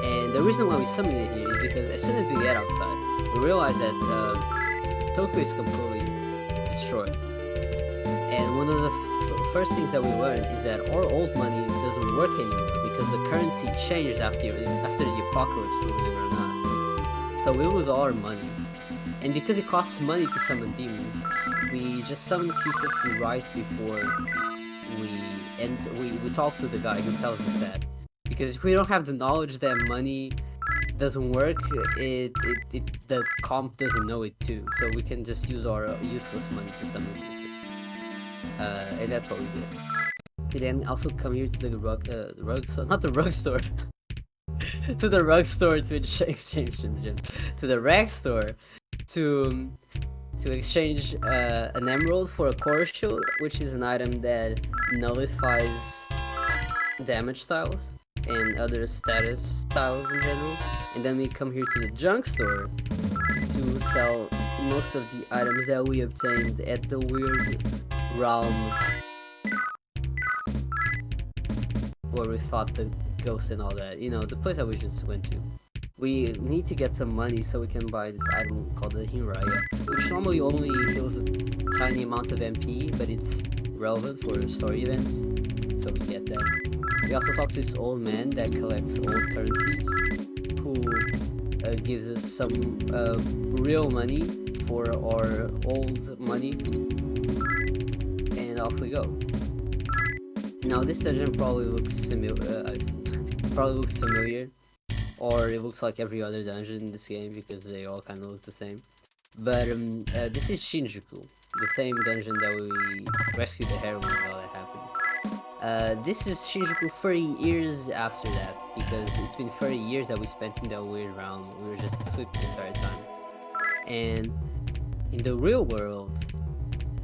Speaker 2: And the reason why we summoned it here is because as soon as we get outside, we realize that Tokyo is completely destroyed. And one of the first things that we learned is that our old money doesn't work anymore because the currency changed after the apocalypse, believe it or not. So we lose all our money. And because it costs money to summon demons, we just summoned Qsif right before we talk to the guy who tells us that. Because if we don't have the knowledge that money doesn't work, the comp doesn't know it too, so we can just use our useless money to summon Qsif. And that's what we did. We then also come here to the rug store, not the rug store, to the rug store to exchange some gems, to the rag store to exchange an emerald for a core shield, which is an item that nullifies damage tiles and other status tiles in general. And then we come here to the junk store to sell most of the items that we obtained at the weird realm where we fought the ghosts and all that. You know, the place that we just went to. We need to get some money so we can buy this item called the Hinraya, which normally only heals a tiny amount of MP, but it's relevant for story events, so we get that. We also talk to this old man that collects old currencies, who gives us some real money for our old money, and off we go. Now this dungeon probably looks familiar, or it looks like every other dungeon in this game because they all kind of look the same. But this is Shinjuku, the same dungeon that we rescued the heroine and all that happened. This is Shinjuku 30 years after that, because it's been 30 years that we spent in that weird realm. We were just asleep the entire time. And in the real world,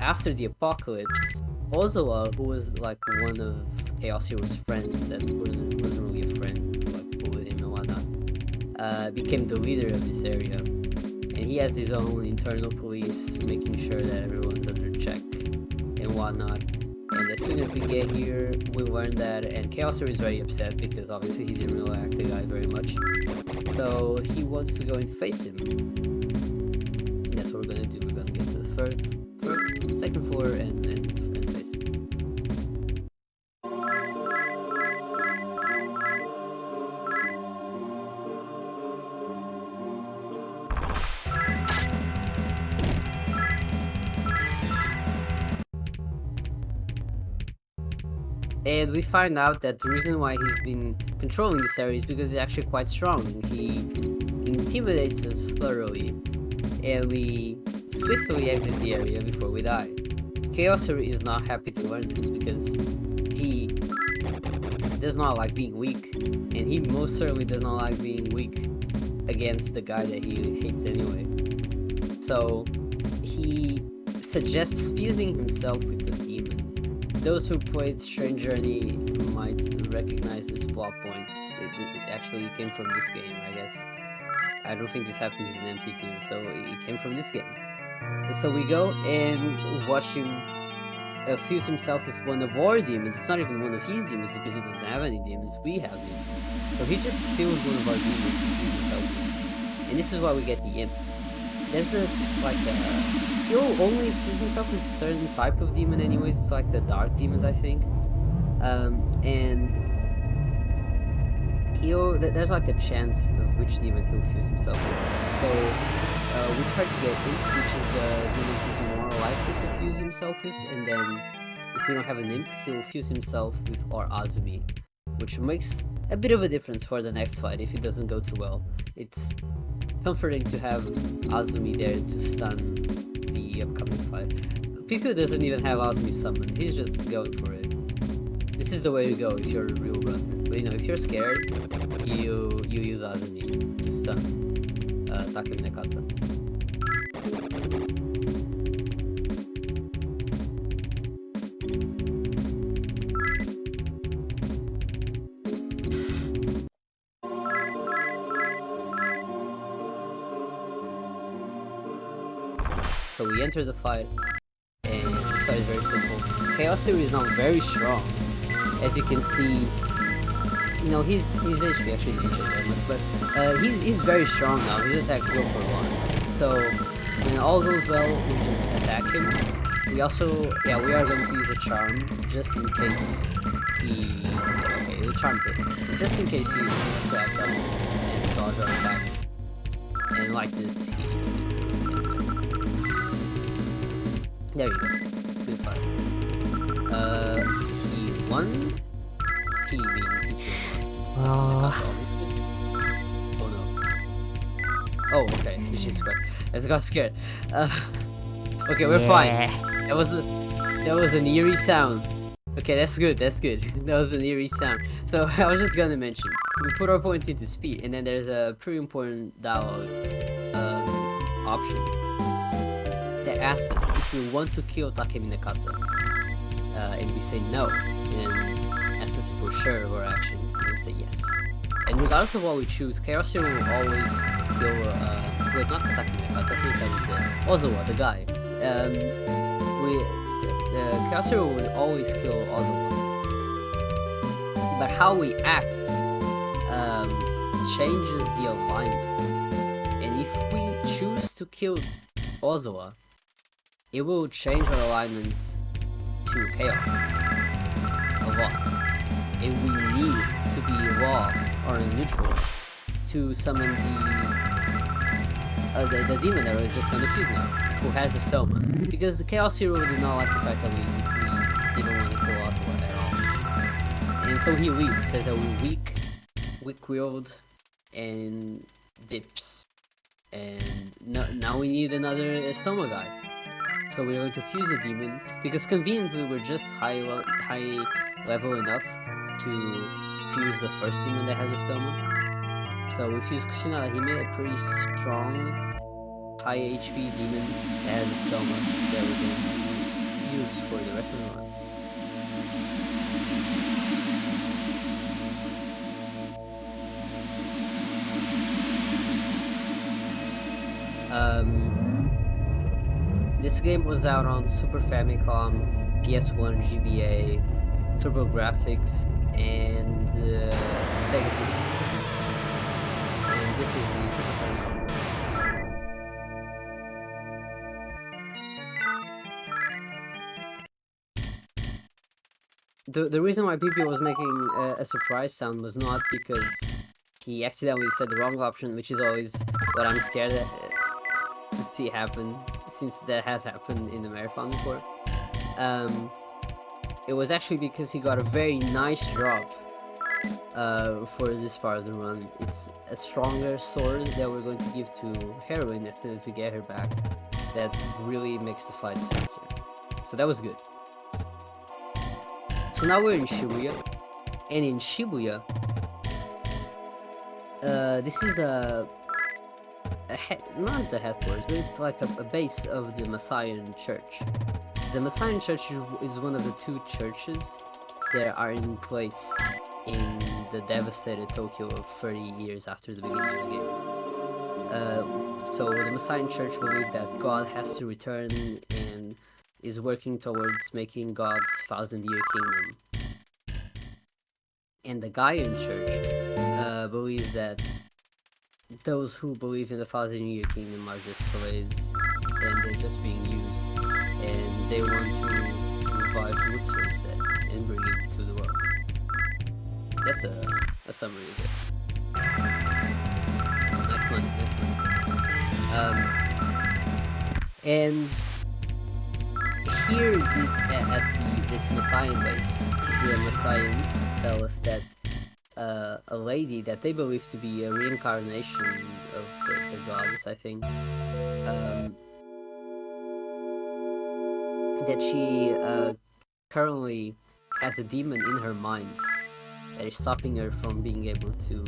Speaker 2: after the apocalypse, Ozawa, who was like one of Chaos Hero's friends that wasn't really a friend, like with him and whatnot, became the leader of this area. And he has his own internal police, making sure that everyone's under check and whatnot. And as soon as we get here, we learn that, and Chaos Hero is very upset because obviously he didn't really like the guy very much. So he wants to go and face him. That's what we're gonna do. We're gonna get to the second floor and face him. And we find out that the reason why he's been controlling this area is because he's actually quite strong. He intimidates us thoroughly, and we swiftly exit the area before we die. Chaos Hero is not happy to learn this because he does not like being weak, and he most certainly does not like being weak against the guy that he hates anyway. So he suggests fusing himself with the demon. Those who played Strange Journey might recognize this plot point. It actually came from this game, I guess. I don't think this happens in MT2, so it came from this game. And so we go and watch him fuse himself with one of our demons. It's not even one of his demons because he doesn't have any demons. We have demons. So he just steals one of our demons to fuse himself with. And this is why we get the imp. There's this, like, he'll only fuse himself with a certain type of demon anyways. It's like the dark demons, I think. And there's like a chance of which demon he'll fuse himself with. So we try to get imp, which is the demon he's more likely to fuse himself with, and then if we don't have an imp, he'll fuse himself with our Azumi, which makes a bit of a difference for the next fight if it doesn't go too well. It's comforting to have Azumi there to stun the upcoming fight. Pipio doesn't even have Azumi summoned, he's just going for it. This is the way to go if you're a real runner. But you know, if you're scared, you use Azumi to stun Takemi Nakata. So we enter the fight, and this fight is very simple. Chaos Hero is not very strong, as you can see. You know, his HP actually didn't change that much, but he's very strong now. His attacks go for long. So when all goes well, we just attack him. We also, we are going to use a charm just in case he. Okay, the charm hit. Just in case he attack up and dodge our attacks. And like this, he's there you go. Good fight. He won. He being Oh no. Oh, okay. Jesus Christ. I just got scared. Okay, we're fine. That was an eerie sound. Okay, that's good. That was an eerie sound. So I was just gonna mention, we put our point into speed, and then there's a pretty important dialogue option that asks us if we want to kill Takemi Nakata, and we say no, and asks us if we're sure of our actions, and we say yes. And regardless of what we choose, Chaos Hero will always kill, wait, not Takemi Nakata, Ozawa, the guy. Chaos Hero would always kill Ozawa. But how we act changes the alignment. And if we choose to kill Ozawa, it will change our alignment to Chaos a lot. And we need to be raw or neutral to summon the demon that we're just gonna fuse now, who has the stoma. Because the Chaos Hero did not like the fact that we didn't want to kill Ozawa at all. And so he leaves, says that we're weak, weak-willed, and dips. And now we need another stoma guy. So we're going to fuse the demon, because conveniently we're just high level enough to fuse the first demon that has a stoma. So we fuse Kushina. He made a pretty strong, high HP demon that has a stoma that we're going to use for the rest of the run. This game was out on Super Famicom, PS1, GBA, TurboGrafx, and Sega CD. And this is the Super Famicom. The reason why Pipio was making a surprise sound was not because he accidentally said the wrong option, which is always what I'm scared to see happen, since that has happened in the marathon before. It was actually because he got a very nice drop for this part of the run. It's a stronger sword that we're going to give to Heroine as soon as we get her back, that really makes the fights faster. So that was good. So now we're in Shibuya, and in Shibuya, this is not the headquarters, but it's like a base of the Masayan Church. The Masayan Church is one of the two churches that are in place in the devastated Tokyo of 30 years after the beginning of the game. So the Masayan Church believe that God has to return and is working towards making God's 1,000-year kingdom. And the Gaian Church believes that those who believe in the 1,000-year kingdom are just slaves and they're just being used, and they want to revive Lucifer instead and bring it to the world. That's a summary of it. Nice one. And here at this Messiah base, the Messiahs tell us that a lady that they believe to be a reincarnation of the goddess, I think, that she currently has a demon in her mind that is stopping her from being able to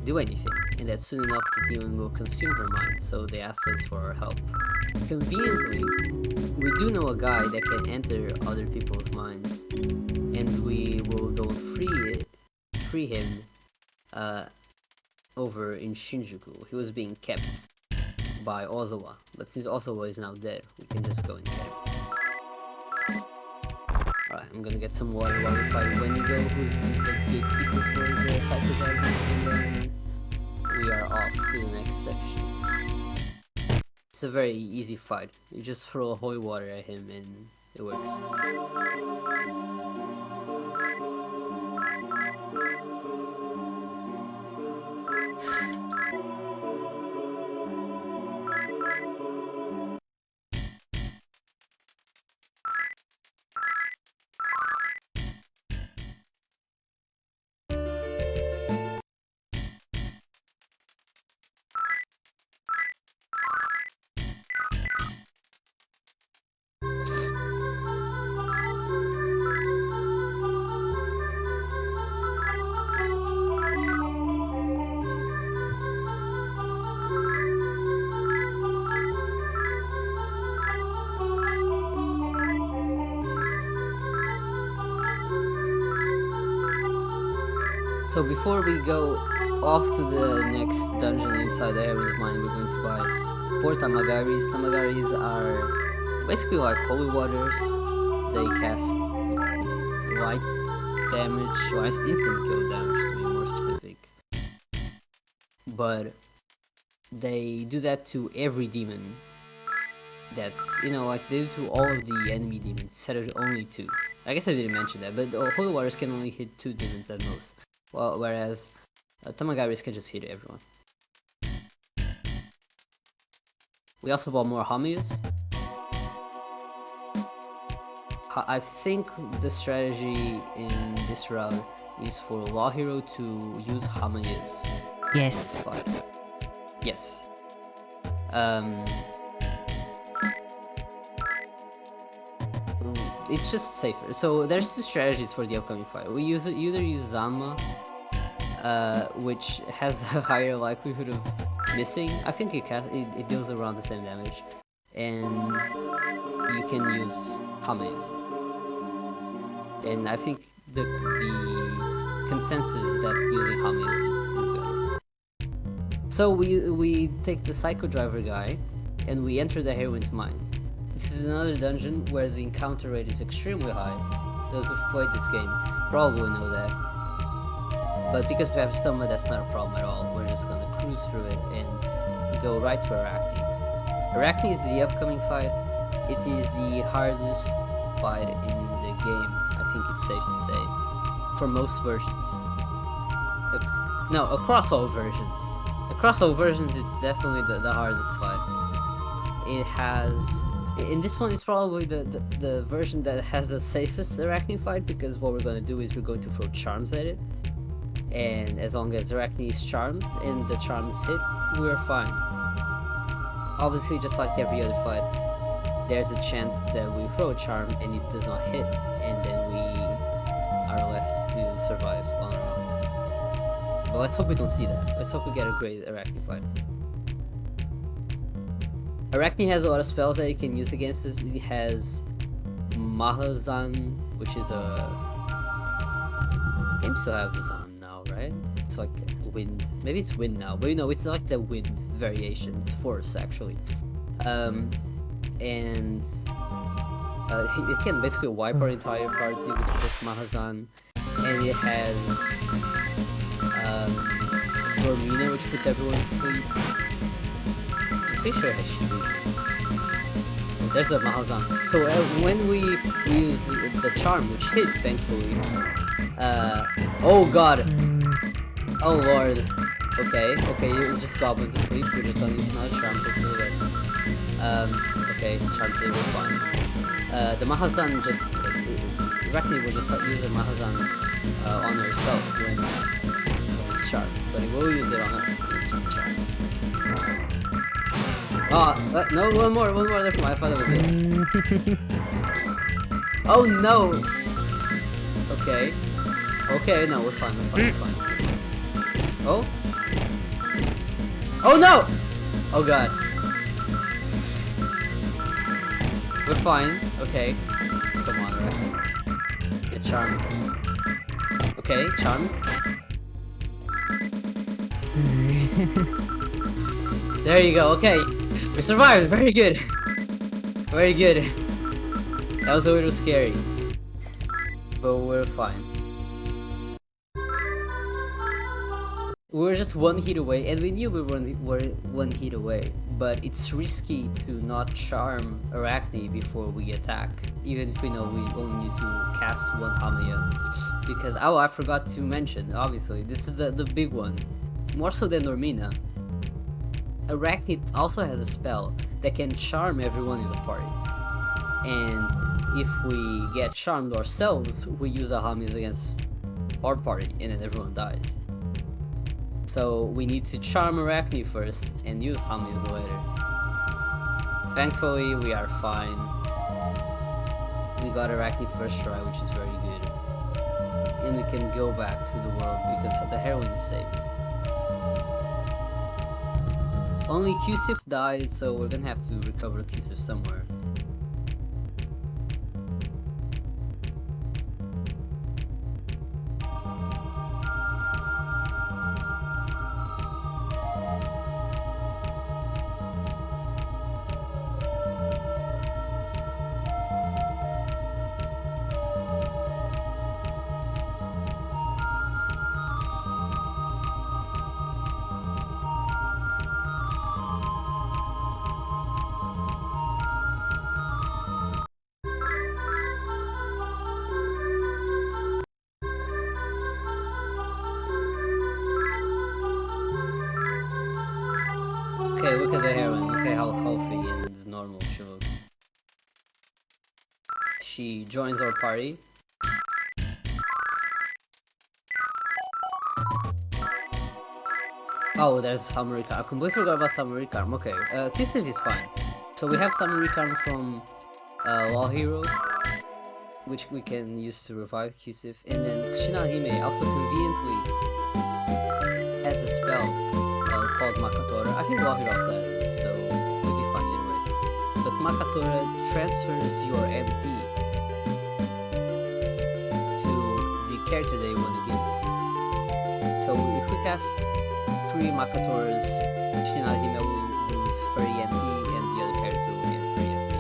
Speaker 2: do anything, and that soon enough the demon will consume her mind, so they ask us for our help. Conveniently, we do know a guy that can enter other people's minds, and we will go free him over in Shinjuku. He was being kept by Ozawa, but since Ozawa is now dead, we can just go and get him. Alright, I'm gonna get some water while we fight Wendigo, who's the gatekeeper for the Psycho Dragons, and then we are off to the next section. It's a very easy fight. You just throw holy water at him and it works. So before we go off to the next dungeon inside the Heaven's Mind, we're going to buy 4 Tamagaris. Tamagaris are basically like holy waters. They cast light damage, well, instant kill damage to be more specific. But they do that to every demon. That's, you know, like they do to all of the enemy demons instead of only 2. I guess I didn't mention that, but holy waters can only hit 2 demons at most. Well, whereas Tamagaris can just hit everyone. We also bought more Hamias. I think the strategy in this route is for Law Hero to use Hamias.
Speaker 1: Yes.
Speaker 2: Yes. It's just safer. So there's 2 strategies for the upcoming fight. We either use Zama, which has a higher likelihood of missing. I think it deals around the same damage. and you can use Hames. And I think the consensus that using Hames is better. So we take the Psycho Driver guy, and we enter the heroine's mind. This is another dungeon where the encounter rate is extremely high. Those who've played this game probably know that. But because we have stomach, that's not a problem at all. We're just gonna cruise through it and go right to Arachne. Arachne is the upcoming fight. It is the hardest fight in the game, I think it's safe to say, for most versions. No, across all versions. Across all versions, it's definitely the hardest fight. It has... In this one, it's probably the version that has the safest Arachne fight, because what we're going to do is we're going to throw charms at it. And as long as Arachne is charmed and the charms hit, we're fine. Obviously, just like every other fight, there's a chance that we throw a charm and it does not hit, and then we are left to survive on our own. But let's hope we don't see that. Let's hope we get a great Arachne fight. Arachne has a lot of spells that he can use against us. He has Mahazan, which is a... Games still have Zan now, right? It's like wind. Maybe it's wind now, but you know, it's like the wind variation. It's force, actually. And it can basically wipe our entire party with just Mahazan. And it has Dormina, which puts everyone to sleep. I'm pretty sure it has Shibuya. Oh, there's the Mahazan. So when we use the charm, which hit, thankfully. Oh god. Oh lord. Okay, it's just goblins asleep. We're just gonna use another charm to do this. Okay, charm table, fine. The Mahazan just... Arachne will just use the Mahazan on herself when it's charmed, but it will use it on its charm. No, one more, that's my, I thought that was it. Oh no! Okay, no, we're fine. Oh? Oh no! Oh god. We're fine, okay. Come on, Arachne. Get charmed. Okay, charmed. There you go, okay. We survived, very good. Very good. That was a little scary. But we're fine. We were just one hit away, and we knew we were one hit away. But it's risky to not charm Arachne before we attack, even if we know we only need to cast one Haniel. Because, oh, I forgot to mention, obviously, this is the big one. More so than Dormina. Arachne also has a spell that can charm everyone in the party. And if we get charmed ourselves, we use the Hamis against our party, and then everyone dies. So we need to charm Arachne first and use Hamis later. Thankfully, we are fine. We got Arachne first try, which is very good. And we can go back to the world because the heroine is safe. Only Qsif died, so we're gonna have to recover Qsif somewhere. Okay, look at the heroine. Look at how healthy and normal she looks. She joins our party. Oh, there's Samurai Karm. I completely forgot about Samurai Karm. Okay, Qsif is fine. So we have Samurai Karm from Law Hero, which we can use to revive Qsif. And then Shinagime also conveniently has a spell called Makatora. I think Law Hero also has it, so we'll be fine anyway. But Makatora transfers your MP to the character that you want to give. So if we cast 3 Makatoras, Shinagawa will lose 30 MP and the other character will get 30 MP.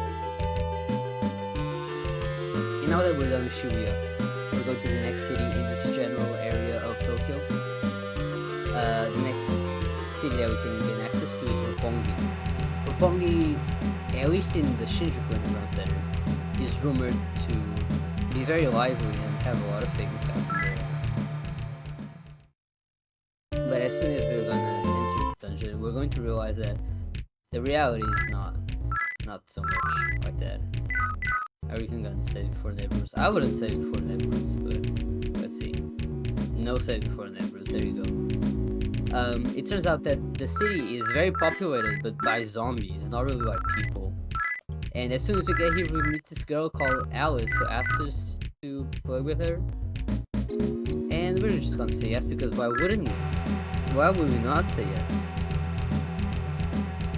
Speaker 2: And now that we're done with Shibuya, we're going to the next city in this general area of Tokyo. The next city that we can gain access to is Roppongi. Roppongi, at least in the Shinjuku Underground Center, is rumored to be very lively and have a lot of things happening there. But as soon as we're gonna enter the dungeon, we're going to realize that the reality is not so much like that. Are we even gonna save before neighbors? I wouldn't save before neighbors, but let's see. No save before neighbors, there you go. It turns out that the city is very populated, but by zombies, not really by people. And as soon as we get here, we meet this girl called Alice who asks us to play with her. And we're just gonna say yes, because why wouldn't you? Why would we not say yes?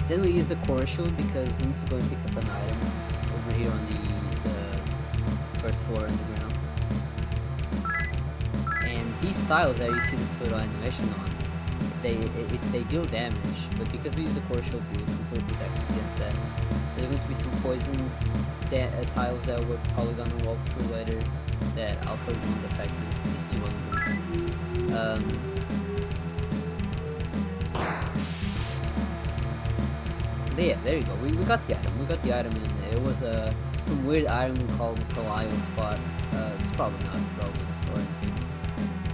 Speaker 2: Then we use the core shield because we need to go and pick up an item over here on the first floor underground. And these tiles that you see this little animation on, they deal damage, but because we use the core shield, we completely protect against that. There's going to be some poison tiles that we're probably gonna walk through later that also won't affect us. This is one of them. But yeah, there you go. We got the item. We got the item, and it was some weird item called Palio Spot. It's probably not relevant or anything.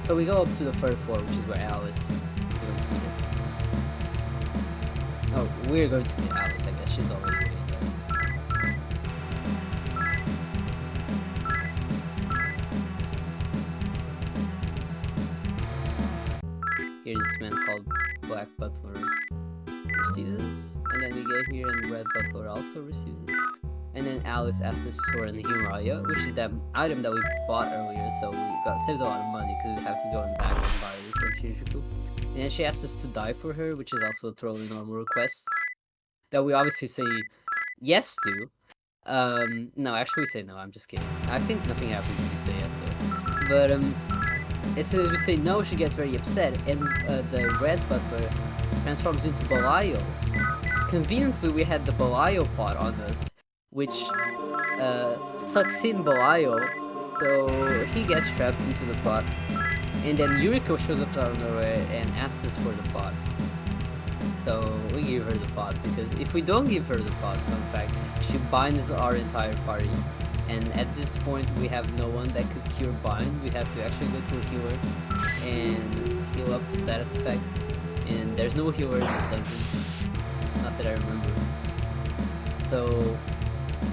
Speaker 2: So we go up to the first floor, which is where Alice is going to meet us. Oh, we're going to meet Alice, I guess. She's already waiting there. Here's this man called Black Butler receives us, and then we get here and the Red Butler also receives us. And then Alice asks us for an Himalaya, which is that item that we bought earlier, so we saved a lot of money because we have to go back and buy it from Shinjuku. And then she asks us to die for her, which is also a totally normal request that we obviously say yes to. No, actually we say no, I'm just kidding. I think nothing happens if you say yes though. But as soon as we say no, she gets very upset, and the Red Butler transforms into Balayo. Conveniently, we had the Balayo pot on us, which sucks in Balayo, so he gets trapped into the pot. And then Yuriko shows up out of nowhere and asks us for the pot. So we give her the pot, because if we don't give her the pot, fun fact, she binds our entire party. And at this point, we have no one that could cure bind. We have to actually go to a healer and heal up the status effect. And there's no healer in this dungeon. It's not that I remember. So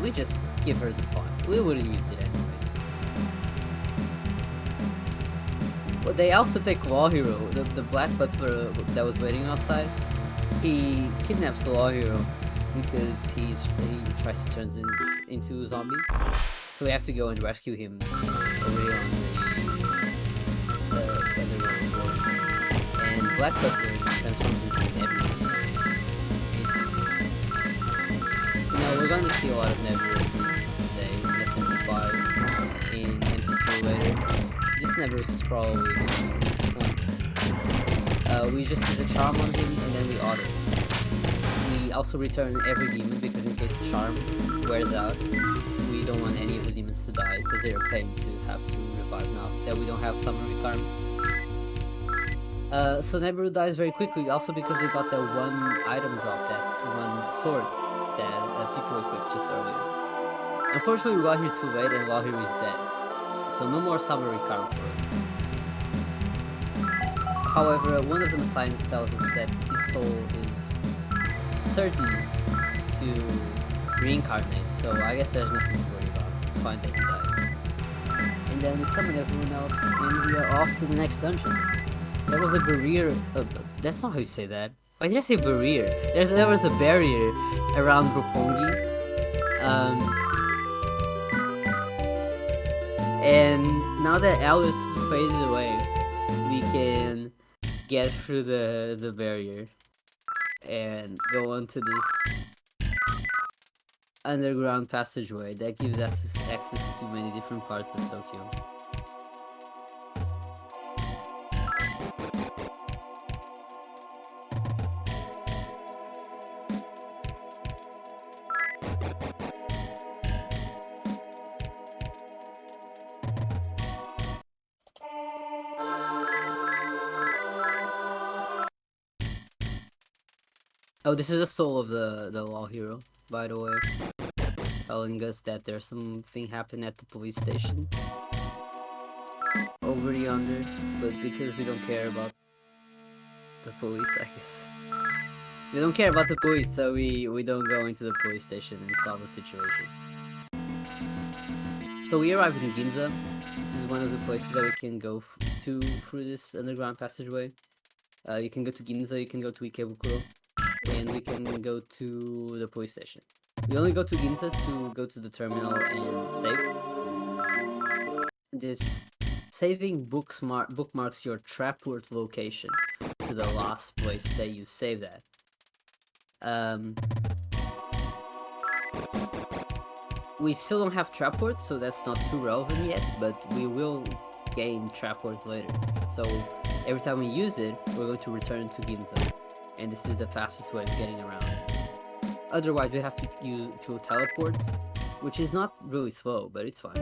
Speaker 2: we just give her the pot. We wouldn't use it anyways. But they also take Law Hero, the Black Butler that was waiting outside. He kidnaps the Law Hero because he tries to turn into zombies. So we have to go and rescue him over here on the underground floor. And Black Butler transforms into Nebulas. We're going to see a lot of Nebulas today in SMT5, in MT2 later. This Nebulus is probably this one. We just use a charm on him and then we auto. We also return every demon because in case the charm wears out, we don't want any of the demons to die because they are paying to have to revive now that we don't have summary charm. So Nebula dies very quickly, also because we got that one item drop, that one sword that Pipio equipped just earlier. Unfortunately, we got here too late and while he was dead, so no more summary charm for us. However, one of the signs tells us that his soul is certain to reincarnate, so I guess there's nothing to worry about. It's fine that he died. And then we summon everyone else, and we are off to the next dungeon. There was a barrier. That's not how you say that. Why did I say barrier? There was a barrier around Roppongi. And now that Alice faded away, we can get through the barrier and go on to this underground passageway that gives access to many different parts of Tokyo. Oh, this is the soul of the law hero, by the way, telling us that there's something happened at the police station over yonder, but because we don't care about the police, I guess. We don't care about the police, so we don't go into the police station and solve the situation. So we arrived in Ginza. This is one of the places that we can go to through this underground passageway. You can go to Ginza, you can go to Ikebukuro, and we can go to the police station. We only go to Ginza to go to the terminal and save. This saving bookmarks your trapward location to the last place that you saved at. We still don't have trapward, so that's not too relevant yet, but we will gain trapward later. So every time we use it, we're going to return to Ginza, and this is the fastest way of getting around. Otherwise, we have to use teleport, which is not really slow, but it's fine.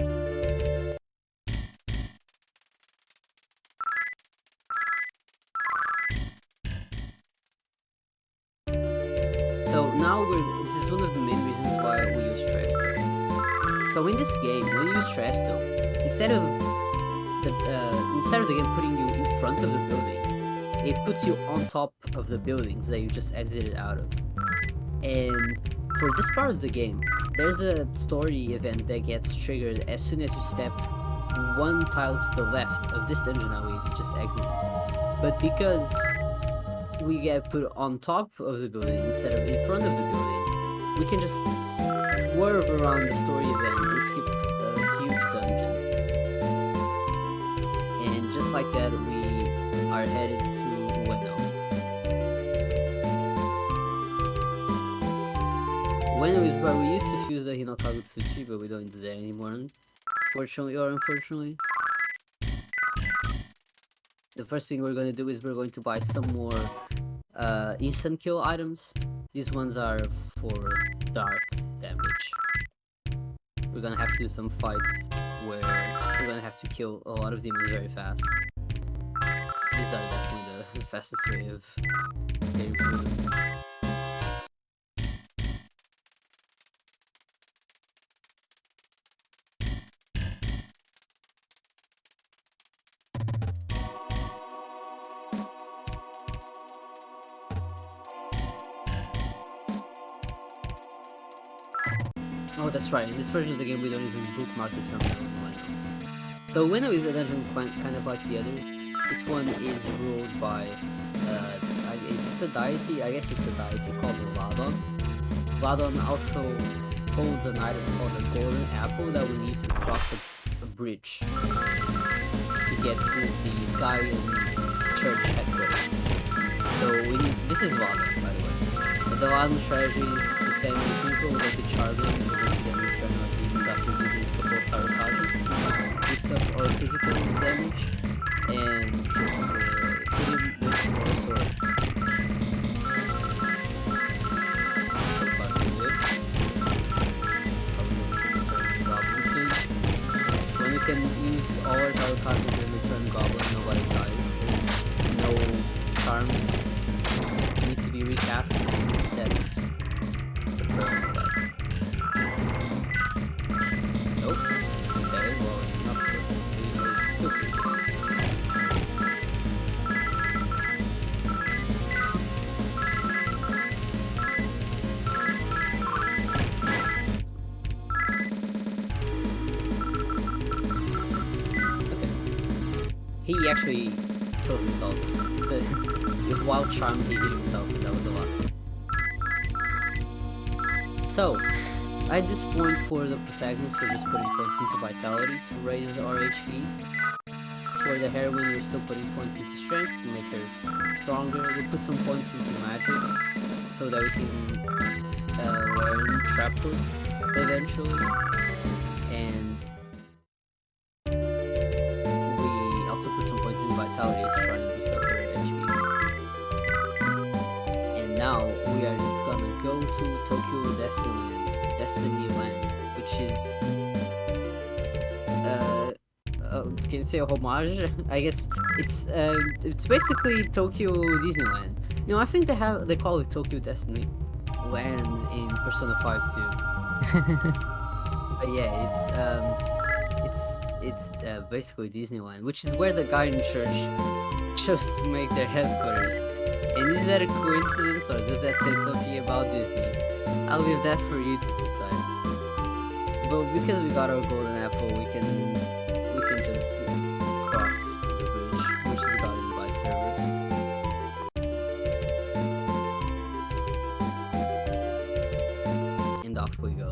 Speaker 2: So now this is one of the main reasons why we use Tresto. So in this game, when you use Tresto, instead of the game putting you in front of the building, it puts you on top of the buildings that you just exited out of. And for this part of the game, there's a story event that gets triggered as soon as you step one tile to the left of this dungeon that we just exited. But because we get put on top of the building instead of in front of the building, we can just swerve around the story event and skip a huge dungeon. And just like that, we are headed to Ueno. Ueno is where we used to fuse the Hinokagutsuchi, but we don't do that anymore, fortunately or unfortunately. The first thing we're going to do is we're going to buy some more instant kill items. These ones are for dark damage. We're going to have to do some fights where we're going to have to kill a lot of demons very fast. These are definitely the fastest way of getting through them. Oh, that's right. In this version of the game, we don't even bookmark the terminal in Ueno. So Ueno is a dungeon kind of like the others. This one is ruled by, is this a deity? I guess it's a deity called Ladon. Ladon also holds an item called a golden apple that we need to cross a bridge to get to the Gaian church headquarters. So this is Ladon, by the way. But the Ladon strategy is the same as usual. We'll go to Charlie and we'll then return our demons after using a couple of tarot cards to boost up our physical damage and just hit him with more sword. So far so good. Probably going to return Goblin soon. When we can use all our tarot cards and then return Goblin, nobody dies and no charms need to be recast. That's the perfect fight. Nope. Okay, well, not perfectly, but still pretty good. Okay. He actually killed himself. With wild charm, he hit himself, and that was the last one. So, at this point for the protagonist, we're just putting points into vitality to raise our HP. For the heroine, we're still putting points into strength to make her stronger. We put some points into magic so that we can learn trapwood eventually, and we also put some points in vitality to try and boost up her HP. And now we are just gonna go to Tokyo Disneyland, which is can you say a homage? I guess it's basically Tokyo Disneyland. You know, I think they call it Tokyo Destiny Land in Persona 5 too. But yeah, it's basically Disneyland, which is where the Garden Church chose to make their headquarters. And is that a coincidence, or does that say something about Disney? I'll leave that for you to decide. But because we got our golden apple, we can just cross the bridge, which is guarded by servers. And off we go.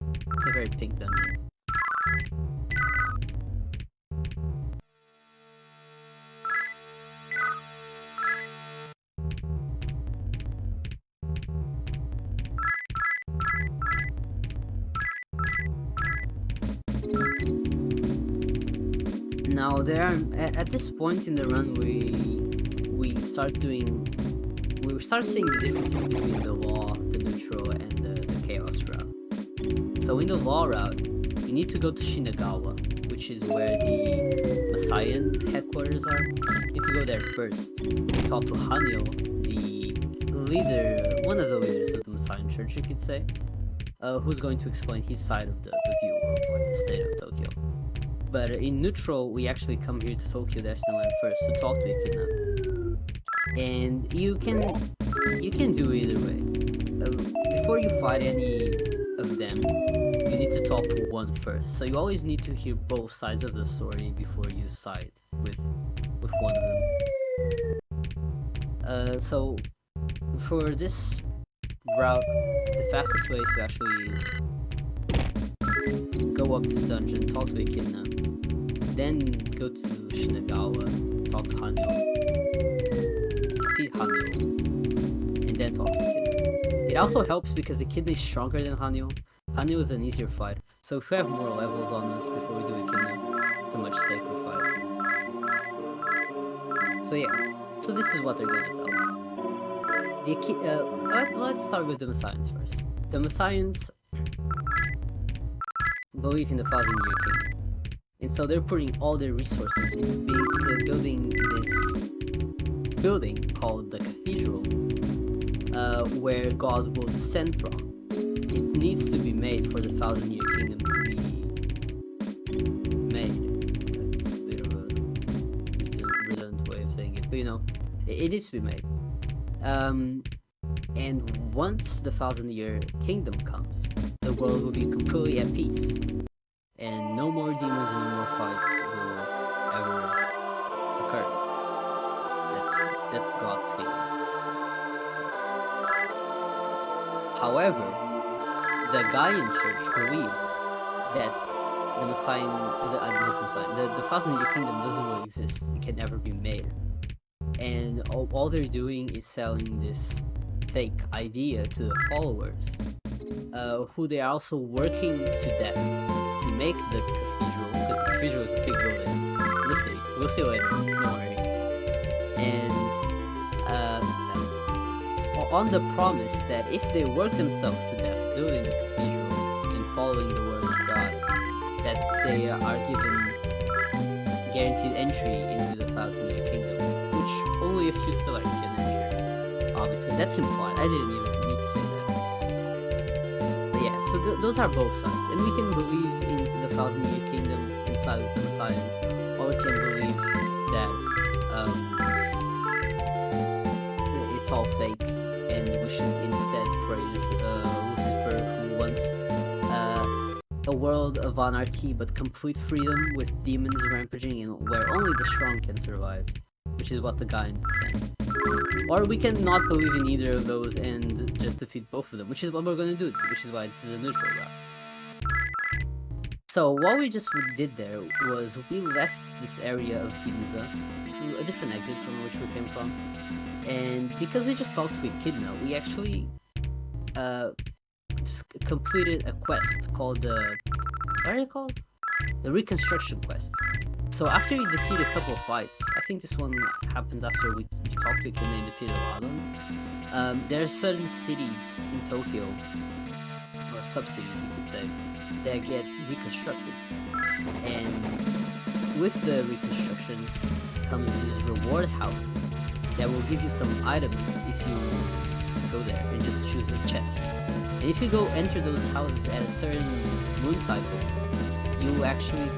Speaker 2: It's a very pink dungeon. Now there are at this point in the run we start seeing the difference between the law, the neutral, and the chaos route. So in the law route, you need to go to Shinagawa, which is where the Messiah headquarters are. You need to go there first. Talk to Haniel, the leader, one of the leaders of the Messiah Church, you could say, who's going to explain his side of the view of like the state of Tokyo. But in neutral, we actually come here to Tokyo Disneyland first to talk to Echidna. And you can do either way. Before you fight any of them, you need to talk to one first. So you always need to hear both sides of the story before you side with one of them. So for this route, the fastest way is to actually go up this dungeon, talk to Echidna, then go to Shinagawa, talk to Haniel, defeat Haniel, and then talk to Echidna. It also helps because Echidna is stronger than Haniel. Haniel is an easier fight, so if we have more levels on us before we do Echidna, it's a much safer fight. So yeah, so this is what they're gonna tell us. Let's start with the Messiahs first. The Messiahs believe in the 1,000-year kingdom. And so they're putting all their resources into building this building called the Cathedral, where God will descend from. It needs to be made for the 1,000-year kingdom to be made. It's a bit of a redundant way of saying it, but you know, it needs to be made. And once the 1,000-year kingdom comes, the world will be completely at peace. And no more demons and no more fights will ever occur. That's God's kingdom. However, the Gaian Church believes that the 1,000-year kingdom doesn't really exist. It can never be made. And all they're doing is selling this fake idea to the followers, who they are also working to death to make the cathedral, because the cathedral is a big building. We'll see later, don't worry. And on the promise that if they work themselves to death building the cathedral and following the word of God, that they are given guaranteed entry into the 1,000-year kingdom, which only a few select can enter. Obviously, that's implied. I didn't even need to say that. But yeah, so those are both sides, and we can believe in the 1,000-year kingdom inside of the Messiahs, or we can believe that it's all fake, and we should instead praise Lucifer, who wants a world of anarchy but complete freedom with demons rampaging and where only the strong can survive, which is what the Gaians is saying. Or we can not believe in either of those and just defeat both of them, which is what we're going to do, which is why this is a neutral route. So what we just did there was we left this area of Ginza through a different exit from which we came from, and because we just talked to Echidna, we actually just completed a quest called what are they called? The Reconstruction quest. So after you defeat a couple of fights, I think this one happens after you talk to a kid and defeat a lot of them. There are certain cities in Tokyo, or sub-cities you could say, that get reconstructed. And with the reconstruction comes these reward houses that will give you some items if you go there and just choose a chest. And if you go enter those houses at a certain moon cycle, you actually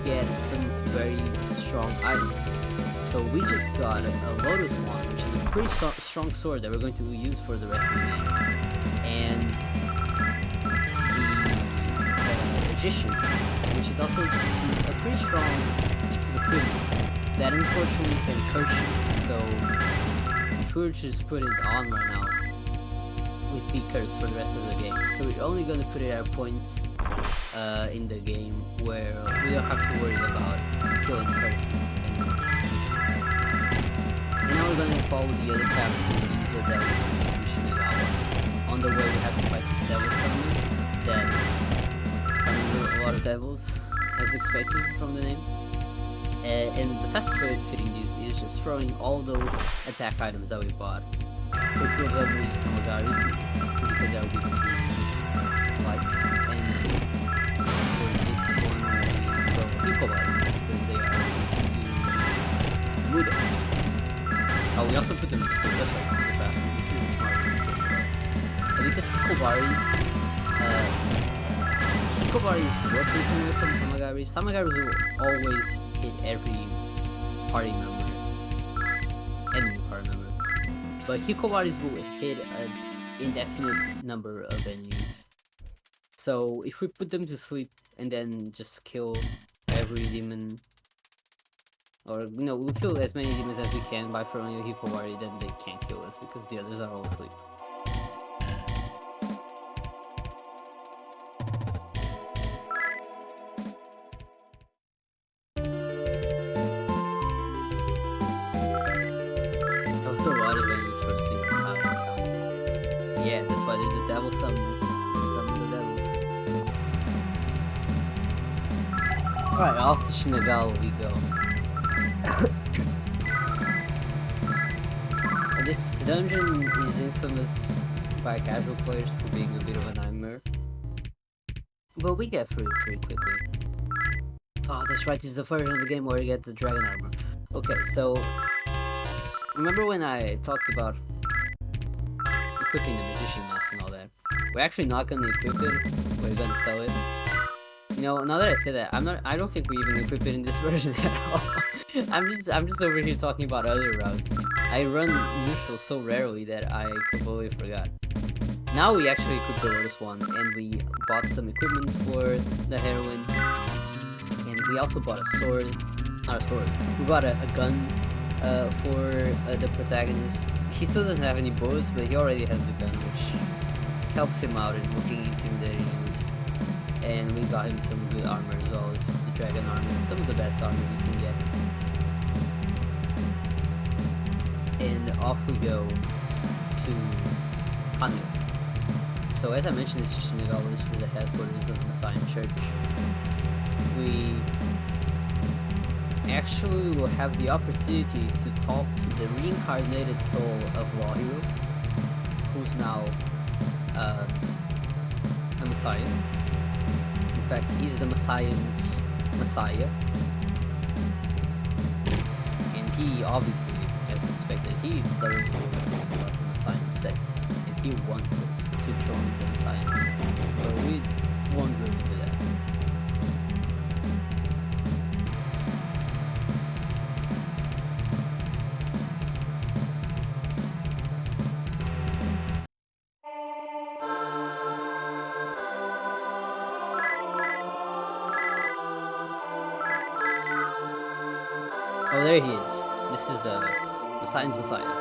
Speaker 2: get some very strong items. So we just got a Lotus Wand, which is a pretty strong sword that we're going to use for the rest of the game. And the Magician, which is also a pretty strong piece of equipment that unfortunately can curse you. So if we were to just put it on right now, we'd be cursed for the rest of the game. So we're only going to put it at a point in the game where we don't have to worry about killing curses anymore. And now we're going to follow the other path through the devils to Shinagawa. On the way we have to fight this devil summoner that summons a lot of devils, as expected from the name. And the fastest way of defeating these is just throwing all those attack items that we bought. For two of them we use Tamagaris, because that would be the two lights. And for this one we throw Hikobaris, because they are Muda. Oh, we also put them to sleep, that's right, this is the fastest, this is the smart one. I think it's Hikobaris work differently from Tamagaris. Tamagaris will always hit every party member, enemy party member. But Hikobaris will hit an indefinite number of enemies. So if we put them to sleep and then just kill every demon, or we'll kill as many demons as we can by throwing a Hikobari, then they can't kill us because the others are all asleep. Yeah, that's why there's a devil summon the devils. Alright, off to Shinagawa we go. This dungeon is infamous by casual players for being a bit of a nightmare. But we get through it pretty quickly. Oh, that's right, this is the version of the game where you get the dragon armor. Okay, so remember when I talked about equipping the magician mask and all that? We're actually not gonna equip it, we're gonna sell it. You know, now that I say that, I don't think we even equip it in this version at all. I'm just over here talking about other routes. I run neutral so rarely that I completely forgot. Now we actually equipped the Lotus Wand, and we bought some equipment for the heroine, and we also bought a sword. Not a sword. We bought a gun for the protagonist. He still doesn't have any bullets, but he already has the gun, which helps him out in looking intimidating at least. And we got him some good armor as well as the dragon armor. It's some of the best armor you can get. And off we go to Haniel. So as I mentioned, this is Shinagawa, this is the headquarters of the Messiah Church. We actually will have the opportunity to talk to the reincarnated soul of Lawhero, who's now a Messiah. In fact, he's the Messiah's Messiah. And he obviously, as expected, he very well knows what the Messiah said. And he wants us to join the Messiah. But we won't go into that. Oh, there he is. This is the Messiah's Messiah,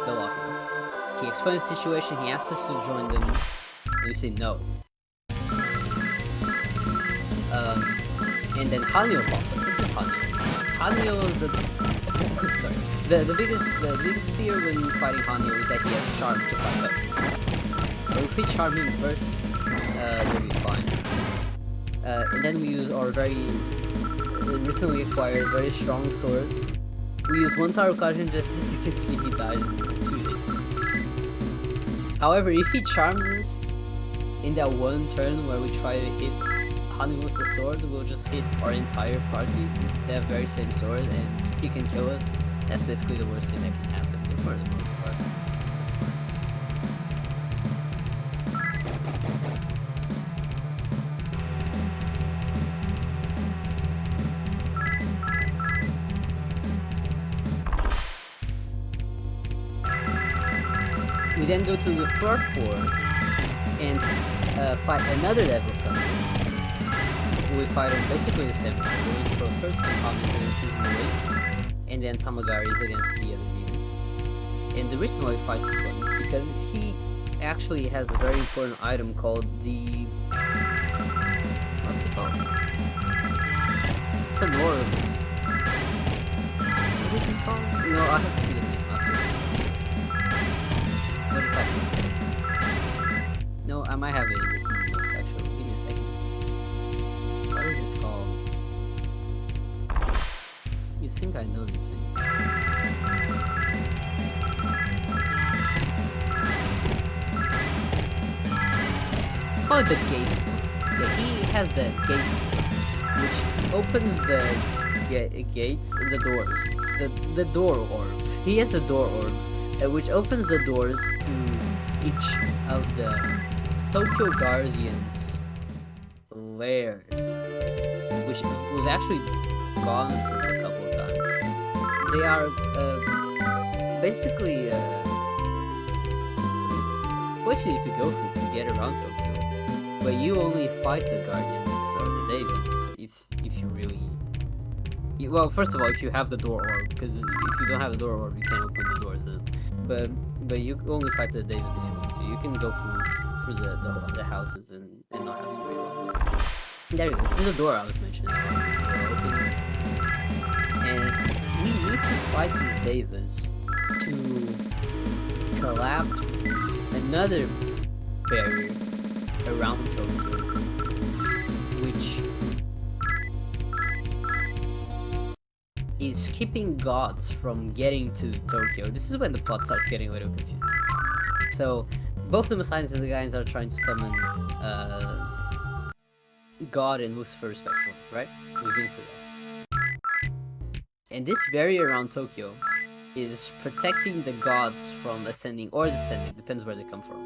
Speaker 2: the Lawhero. He explains the situation, he asks us to join them, and we say no. And then Haniel pops up. This is Haniel. Haniel is the... sorry. The biggest fear when fighting Haniel is that he has charm, just like us. So if we charm him first, we'll be fine. And then we use our very recently acquired very strong sword. We use 1 Tower Kajin, just as you can see he died in 2 hits. However, if he charms us in that one turn where we try to hit Haniel with the sword, we'll just hit our entire party with that very same sword and he can kill us. That's basically the worst thing that can happen, but for the most part, it's fine. We then go to the 3rd floor and fight another level summon. We fight on basically the same way. We throw first some comments against his noise, and then Tamagaris against the other demons. And the reason why we fight this one is because he actually has a very important item called the... what's it called? It's an orb. What is it called? No, I have to see the name after. What is that? No, I might have it in the notes actually. Give me a second. What is this called? You think I know this thing? Call it the gate. Yeah, he has the gate, which opens the gates, the doors, the door orb. He has the door orb, which opens the doors to each of the Tokyo Guardians' lairs, which we've actually gone through a couple of times. They are basically places you could go through to get around Tokyo, but you only fight the Guardians or the Davis if you really. Well, first of all, if you have the door orb, because if you don't have the door orb, you can't open the doors. But you only fight the Davis if you want to. You can go through the houses and not have to worry about it. There you go. This is the door I was mentioning. And we need to fight these Davis to collapse another barrier around Tokyo, which is keeping gods from getting to Tokyo. This is when the plot starts getting a little confusing. So, both the Messiahs and the Gains are trying to summon God and Lucifer respectively, right? We've been through that. And this barrier around Tokyo is protecting the gods from ascending or descending, depends where they come from.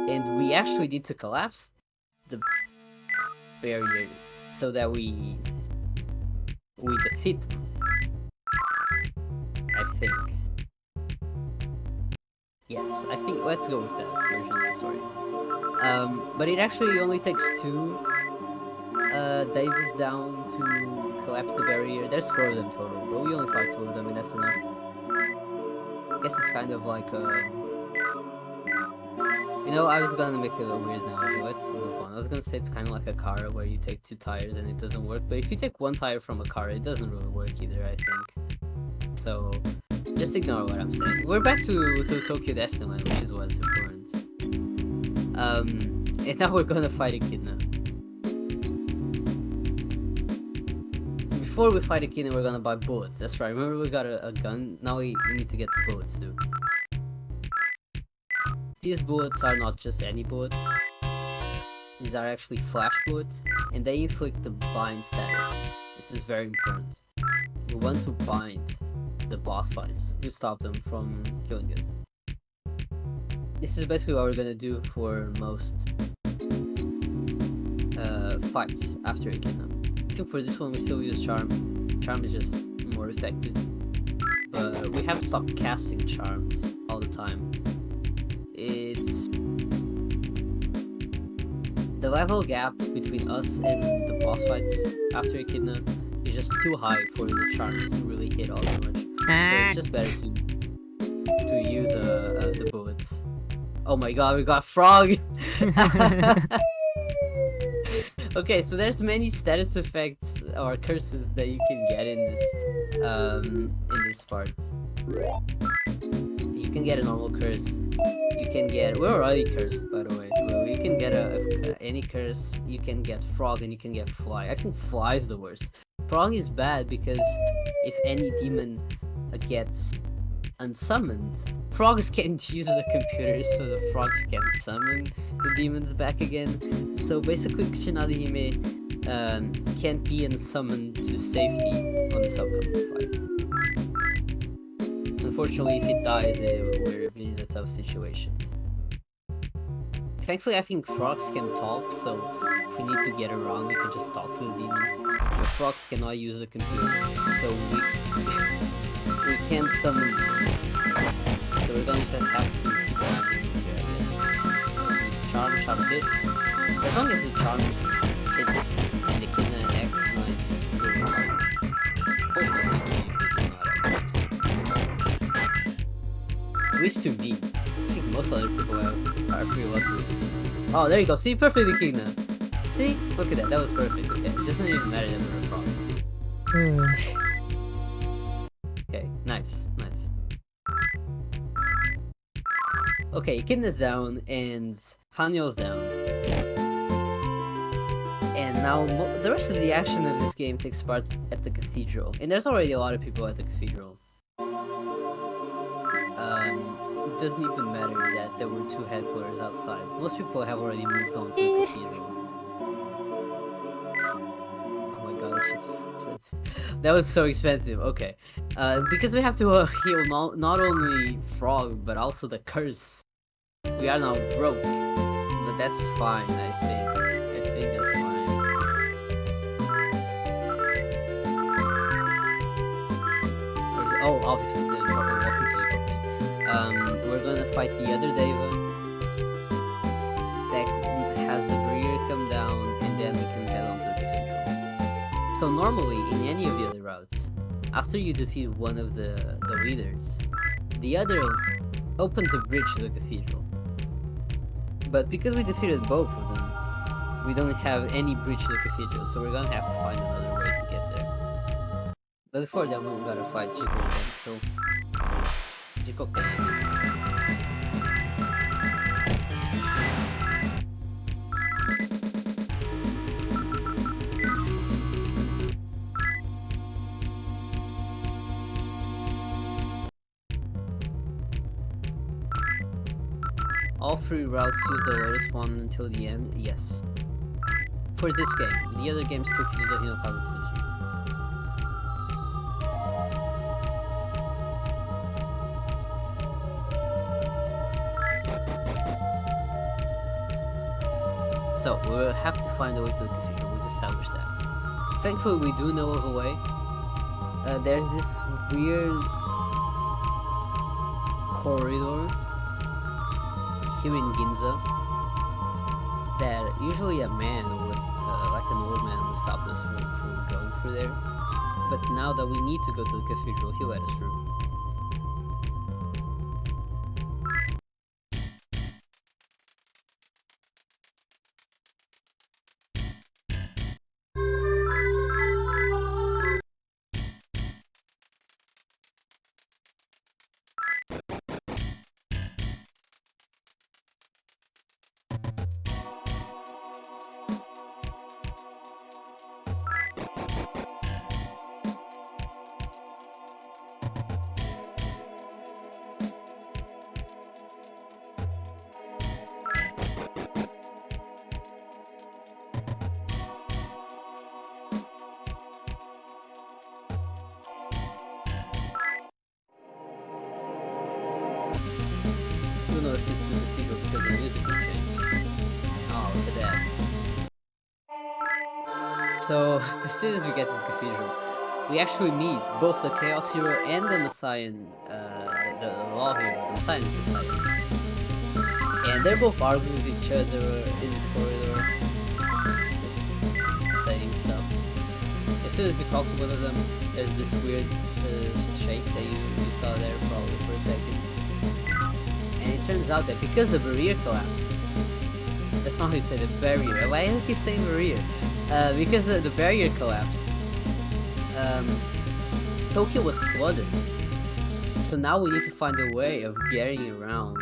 Speaker 2: And we actually need to collapse the barrier so that we defeat them. I think. Yes, I think let's go with that version of the story. But it actually only takes 2 Davis down to collapse the barrier. There's 4 of them total, but we only fight 2 of them and that's enough. I guess it's kind of like you know, I was gonna make it a little weird now, okay, let's move on. I was gonna say it's kind of like a car where you take 2 tires and it doesn't work, but if you take 1 tire from a car, it doesn't really work either, I think. So, just ignore what I'm saying. We're back to Tokyo Disneyland, which is what's important. And now we're gonna fight Echidna. Before we fight Echidna, we're gonna buy bullets. That's right, remember we got a gun? Now we need to get the bullets too. These bullets are not just any bullets. These are actually flash bullets, and they inflict the bind status. This is very important. We want to bind the boss fights to stop them from killing us. This is basically what we're gonna do for most fights after Echidna. I think for this one we still use Charm. Charm is just more effective. But we have to stop casting charms all the time. It's... the level gap between us and the boss fights after Echidna is just too high for the charms to really hit all that much. So it's just better to use the bullets. Oh my god, we got frog! Okay, so there's many status effects or curses that you can get in this part. You can get a normal curse. You can get... we're already cursed, by the way. you can get any curse, you can get frog, and you can get fly. I think fly is the worst. Frog is bad because if any demon gets unsummoned, frogs can't use the computer, so the frogs can summon the demons back again. So basically, Kushinadahime can't be unsummoned to safety on this upcoming fight. Unfortunately, if it dies, we're in a tough situation. Thankfully, I think frogs can talk, so if we need to get around, we can just talk to the demons. But frogs cannot use the computer, so we can't summon them. So we're gonna just have to keep on demons here, I guess. Use charm a bit. As long as the charm hits and the Kidna X, nice. At least to me. I think most other people are pretty lucky. Oh, there you go. See, perfectly Kidna. See? Look at that. That was perfect. Okay, it doesn't even matter that we're a frog. Okay, nice. Okay, Kidna's down and Haniel's down. And now the rest of the action of this game takes part at the Cathedral. And there's already a lot of people at the Cathedral. It doesn't even matter that there were 2 headquarters outside. Most people have already moved on to the Cathedral. Oh my god, this shit's expensive. That was so expensive. Okay. Because we have to heal not only Frog, but also the curse. We are now broke. But that's fine, I think. I think that's fine. Oh, obviously, the walking to we're gonna fight the other Deva that has the barrier come down, and then we can head on to the Cathedral. So normally, in any of the other routes, after you defeat one of the leaders, the other opens a bridge to the Cathedral. But because we defeated both of them, we don't have any bridge to the Cathedral, so we're gonna have to find another way to get there. But before that, we gotta fight Jikoken, so... Jikoken. All 3 routes use the lotus one until the end? Yes. For this game. The other games still use the Hinokawa Tsuji. So, we'll have to find a way to the Cathedral. We've established that. Thankfully, we do know of a way. There's this weird corridor here in Ginza that usually a man would, like an old man, would stop us from going through there. But now that we need to go to the Cathedral, he let us through. You'll notice this is the Cathedral because the music will change. Oh, look at that. So, as soon as we get to the Cathedral, we actually meet both the Chaos Hero and the Messiahn, the Law Hero, the Messiahn Messiah. And they're both arguing with each other in this corridor. Just saying stuff. As soon as we talk to one of them, there's this weird shake that you saw there probably for a second. And it turns out that because the barrier collapsed, that's not how you say the barrier, why do I keep saying barrier? Because the barrier collapsed, Tokyo was flooded. So now we need to find a way of getting around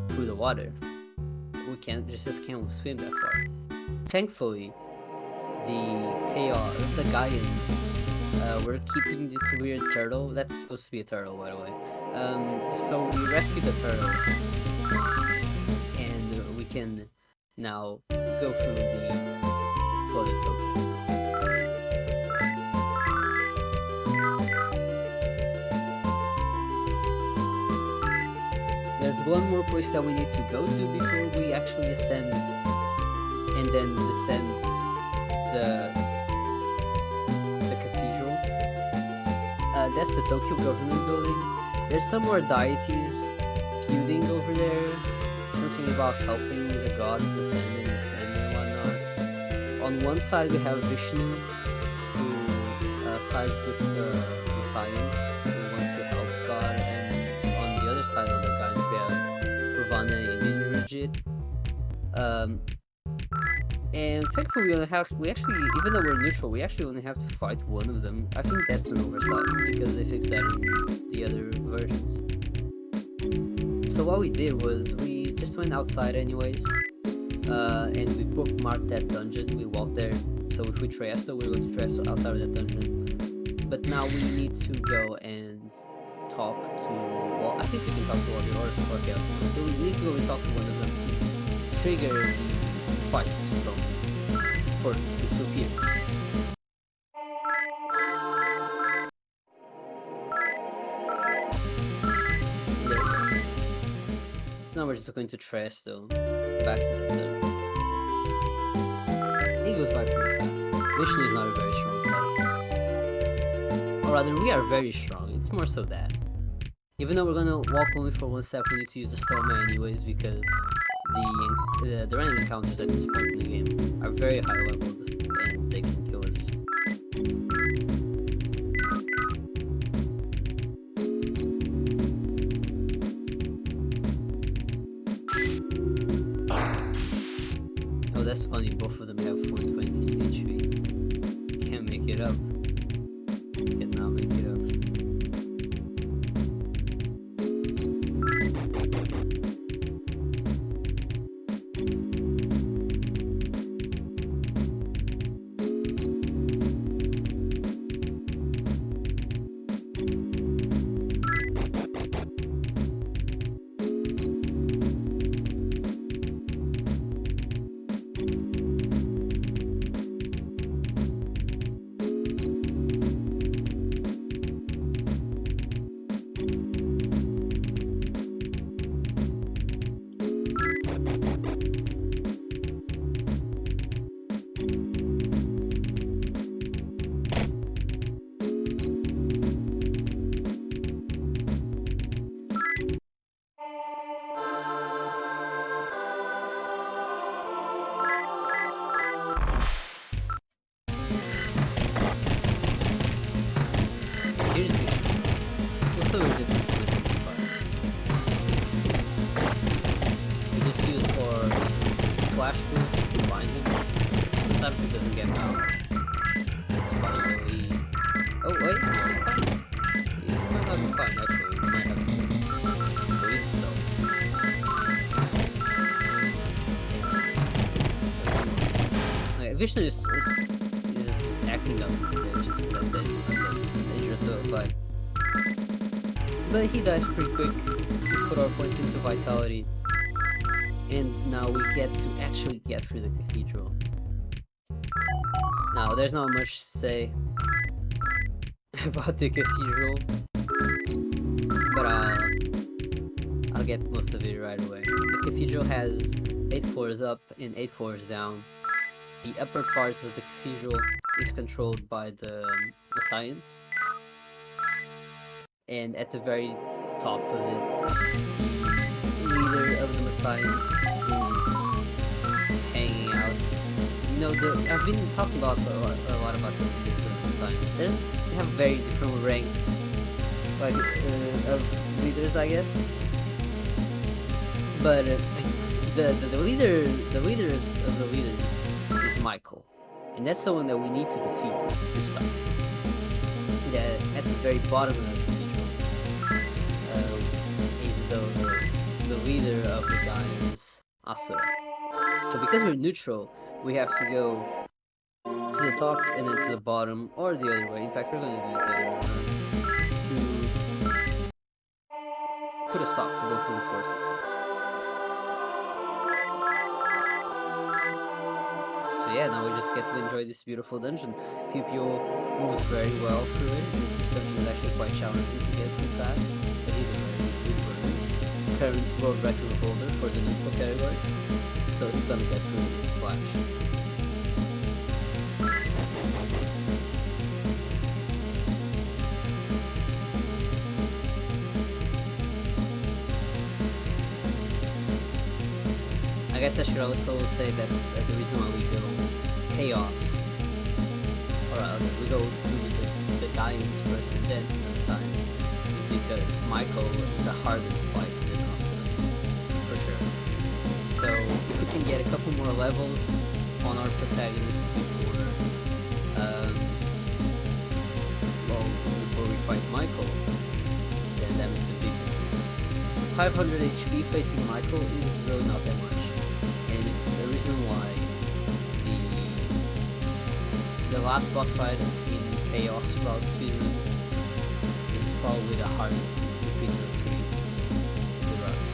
Speaker 2: through the water. We can't swim that far. Thankfully, the Gaians were keeping this weird turtle. That's supposed to be a turtle, by the way. So we rescued the turtle, and we can now go through the flooded Tokyo. There's one more place that we need to go to before we actually ascend and then descend the cathedral. That's the Tokyo government building. There's some more deities feuding over there. Something about helping the gods ascend and descend and whatnot. On one side we have Vishnu, who sides with the science, who wants to help God, and on the other side of the guys we have Ravana and Indrajit. And thankfully we actually, even though we're neutral, we actually only have to fight one of them. I think that's an oversight, because they fixed that in the other versions. So what we did was, we just went outside anyways, and we bookmarked that dungeon. We walked there, so if we Trieste, we're going to Trieste outside of that dungeon. But now we need to go and talk to, well, I think we can talk to all the or Chaos. But we need to go and talk to one of them to trigger the fights to appear. There we go. So now we're just going to Trieste, back to the dungeon. He goes by pretty fast. Vishnu is not a very strong fighter. Or rather, we are very strong. It's more so that. Even though we're gonna walk only for one step, we need to use the Stoma anyways, because the random encounters at this point in the game are very high leveled and they can kill us. Oh, that's funny, both of them have 420 HP. Can't make it up. Cannot make it up. Vishnu is acting up just because it's dangerous to fight. But he dies pretty quick. We put our points into vitality. And now we get to actually get through the cathedral. Now, there's not much to say about the cathedral, but I'll get most of it right away. The cathedral has 8 floors up and 8 floors down. The upper part of the cathedral is controlled by the science, and at the very top of it, the leader of the science is hanging out. You know, I've been talking about a lot about the leaders of the science. They have very different ranks, like of leaders, I guess. But the leaders of the leaders is Michael, and that's the one that we need to defeat to start. At the very bottom of the cathedral is the leader of the Gaians, Asura. So because we're neutral, we have to go to the top and then to the bottom, or the other way. In fact, we're going to do it the other way around to put a stop to both of the forces. So yeah, now we just get to enjoy this beautiful dungeon. Pipio moves very well through it. This dungeon is actually quite challenging to get through fast, but he's a very good runner. Current world record holder for the neutral category, so he's gonna get through it in a flash. I guess I should also say that the reason why we go chaos, or we go to the Guardians first and then to the Science, is because Michael is a harder fight than Austin, for sure. So if we can get a couple more levels on our protagonists before, before we fight Michael, then that makes a big difference. 500 HP facing Michael is really not that much. And it's the reason why the last boss fight in Chaos route speedruns is probably the hardest between the three routes.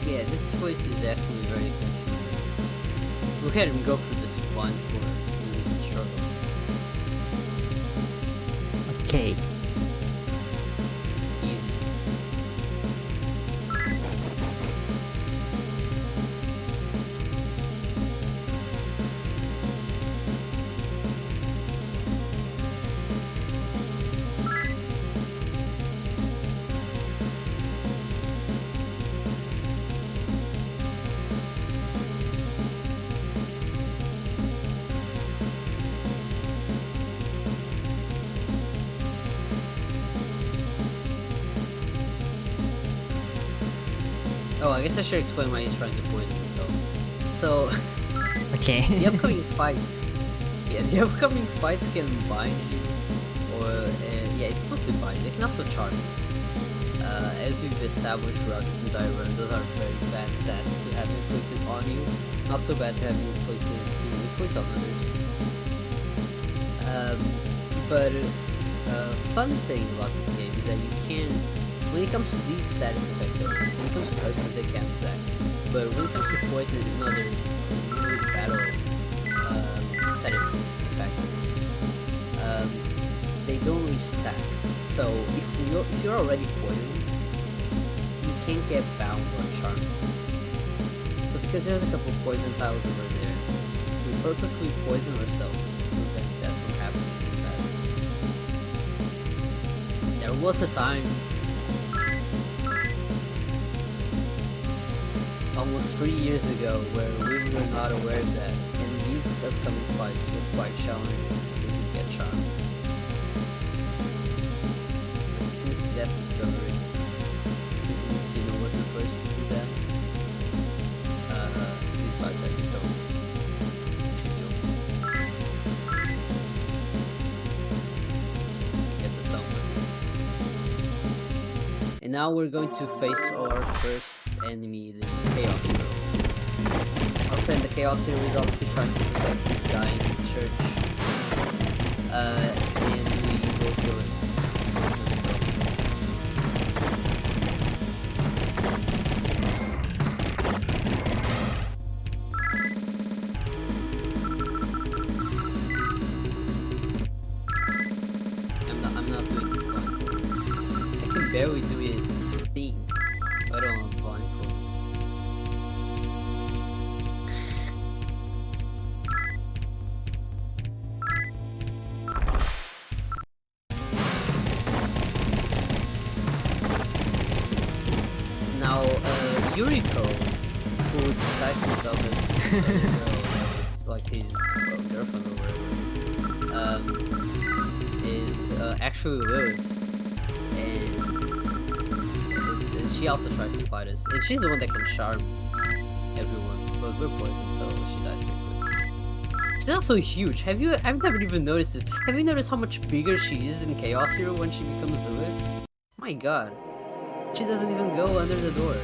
Speaker 2: Yeah, this place is definitely very confusing. We can't even go for this blindfold. This is a struggle.
Speaker 1: Okay.
Speaker 2: Easy. Oh, I guess I should explain why he's trying to poison himself. So,
Speaker 1: Okay.
Speaker 2: the upcoming fights, the upcoming fights can bind you, or it's mostly bind. They can also charge you. As we've established throughout this entire run, those are very bad stats to have inflicted on you. Not so bad to have inflict on others. Fun thing about this game is that you can, when it comes to these status effects, when it comes to curses, they can't stack. But when it comes to poison and other weird battle status effects, they don't really stack. So if you're already poisoned, you can't get bound or charmed. So because there's a couple poison tiles over there, we purposely poison ourselves to prevent that from happening in battles. There was a time almost 3 years ago where we were not aware of that, and these upcoming fights were quite challenging to get charmed. But since that discovery, Lucino was the first to do that. These fights have become trivial. Get the summon. And now we're going to face our first enemy, the Chaos Hero. Our friend the Chaos Hero is obviously trying to protect this guy in the church. And we go for it. barely doing a thing. I don't want blindfold. Now, Yuriko, who disguised himself as it's like his girlfriend or whatever, is actually Lilith, and she also tries to fight us, and she's the one that can charm everyone, but we're poisoned, so she dies pretty quick. She's also huge. I've never even noticed this. Have you noticed how much bigger she is than Chaos Hero when she becomes Lilith? My god. She doesn't even go under the door.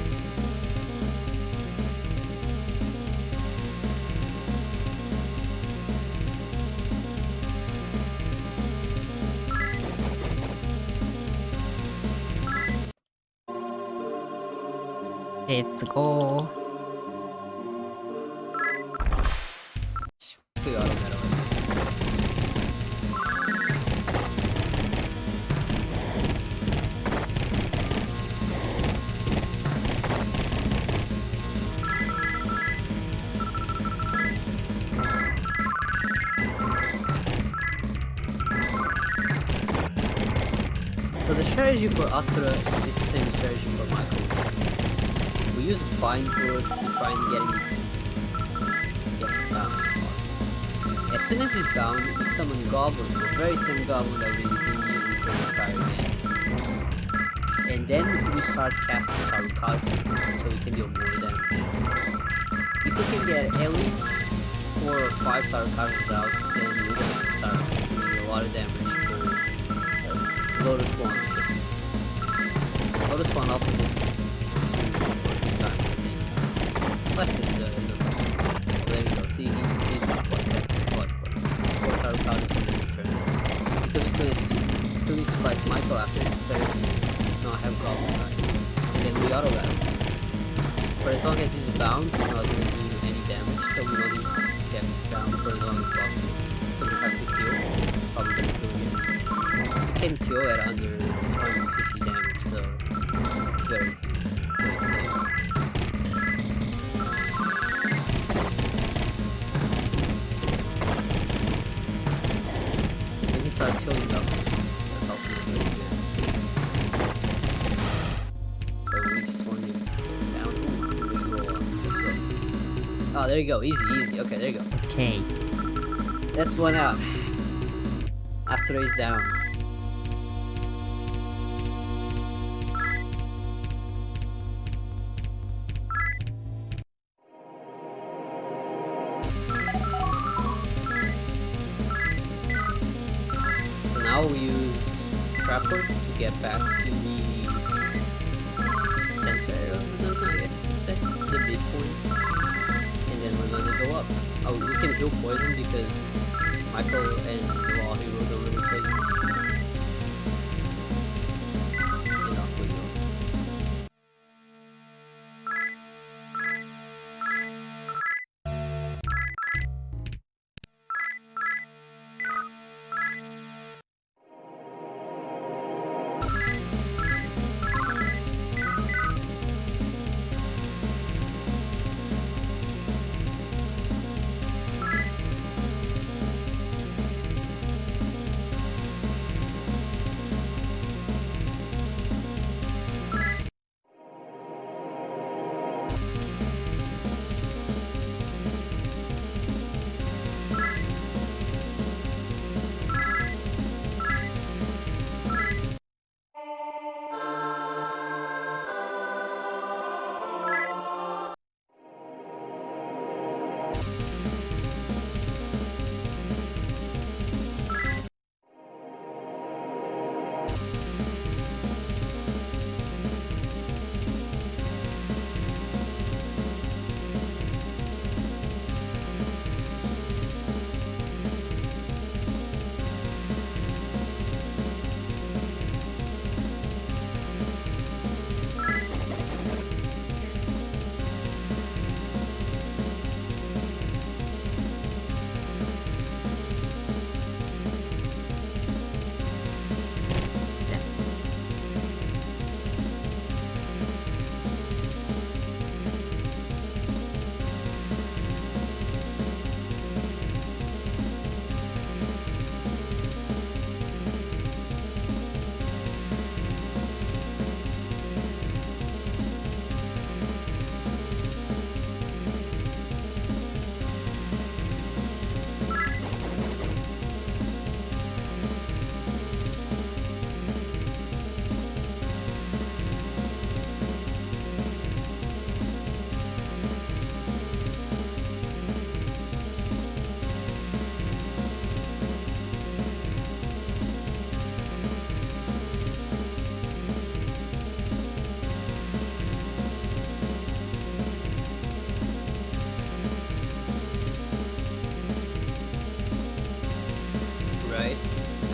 Speaker 1: Let's go.
Speaker 2: We auto metal. So the strategy for Asura is the same strategy for Michael. We use bind bullets to try and get him bound. As soon as he's bound, we summon Goblin, the very same Goblin that we've been using for the entire game. And then we start casting Tarukazu, so we can deal more damage. If we can get at least 4 or 5 Tarukazus out, then we're gonna start doing a lot of damage for Lotus One. Lotus One also hits 2 or 3 times, I think. It's less than the there we go. See, he did what 4 Tarukazus and then return it. Because we still need to fight Michael after it's better to just not have Goblin die. And then we auto battle. For as long as he's bound, he's not going to do any damage, so we don't need to get bound for as long as possible. So we have to kill. Probably gonna kill again. You can kill at under 250 damage, so it's very safe. When he starts healing up, that's also really good. So we just want him to get down. Ooh, we roll on. Let's go. Oh, there you go. Easy, easy. Okay, there you go.
Speaker 1: Okay.
Speaker 2: That's one out. Asura is down. So now we use Trapper to get back to the center area of the dungeon, I guess you could say. The midpoint. And then we're gonna go up. Oh, we can heal poison because Michael and the Law Hero don't really poison. And off we go.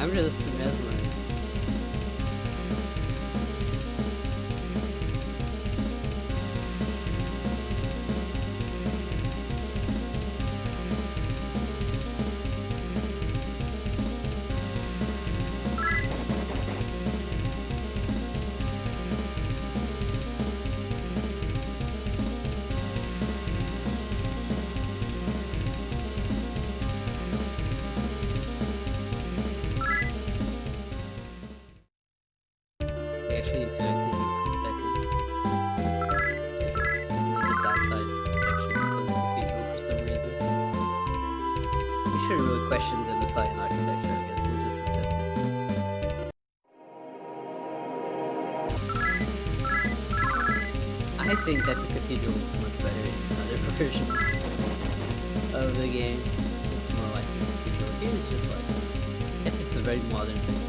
Speaker 2: I'm just mesmerized. We actually need to exit in a second. Just outside section of the cathedral for some reason. We shouldn't really question the Messiah architecture, I guess. We'll just accept it. I think that the cathedral looks much better in other versions of the game. It's more like the cathedral. The game is just like, it's a very modern thing.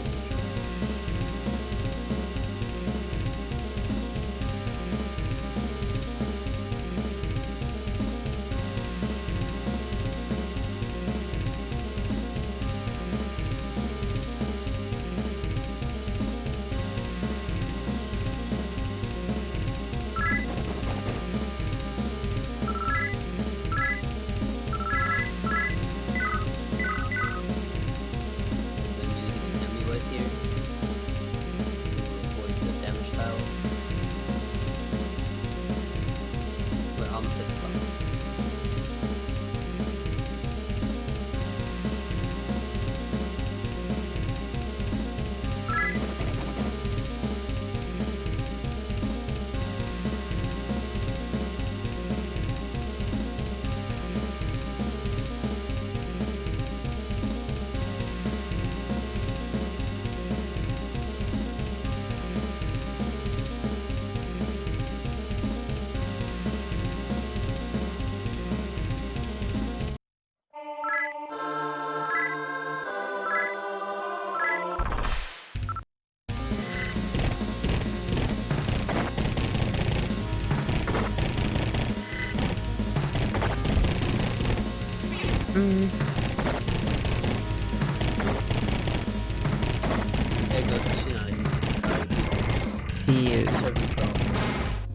Speaker 2: There goes Shinagawa.
Speaker 1: See you.
Speaker 2: Service well.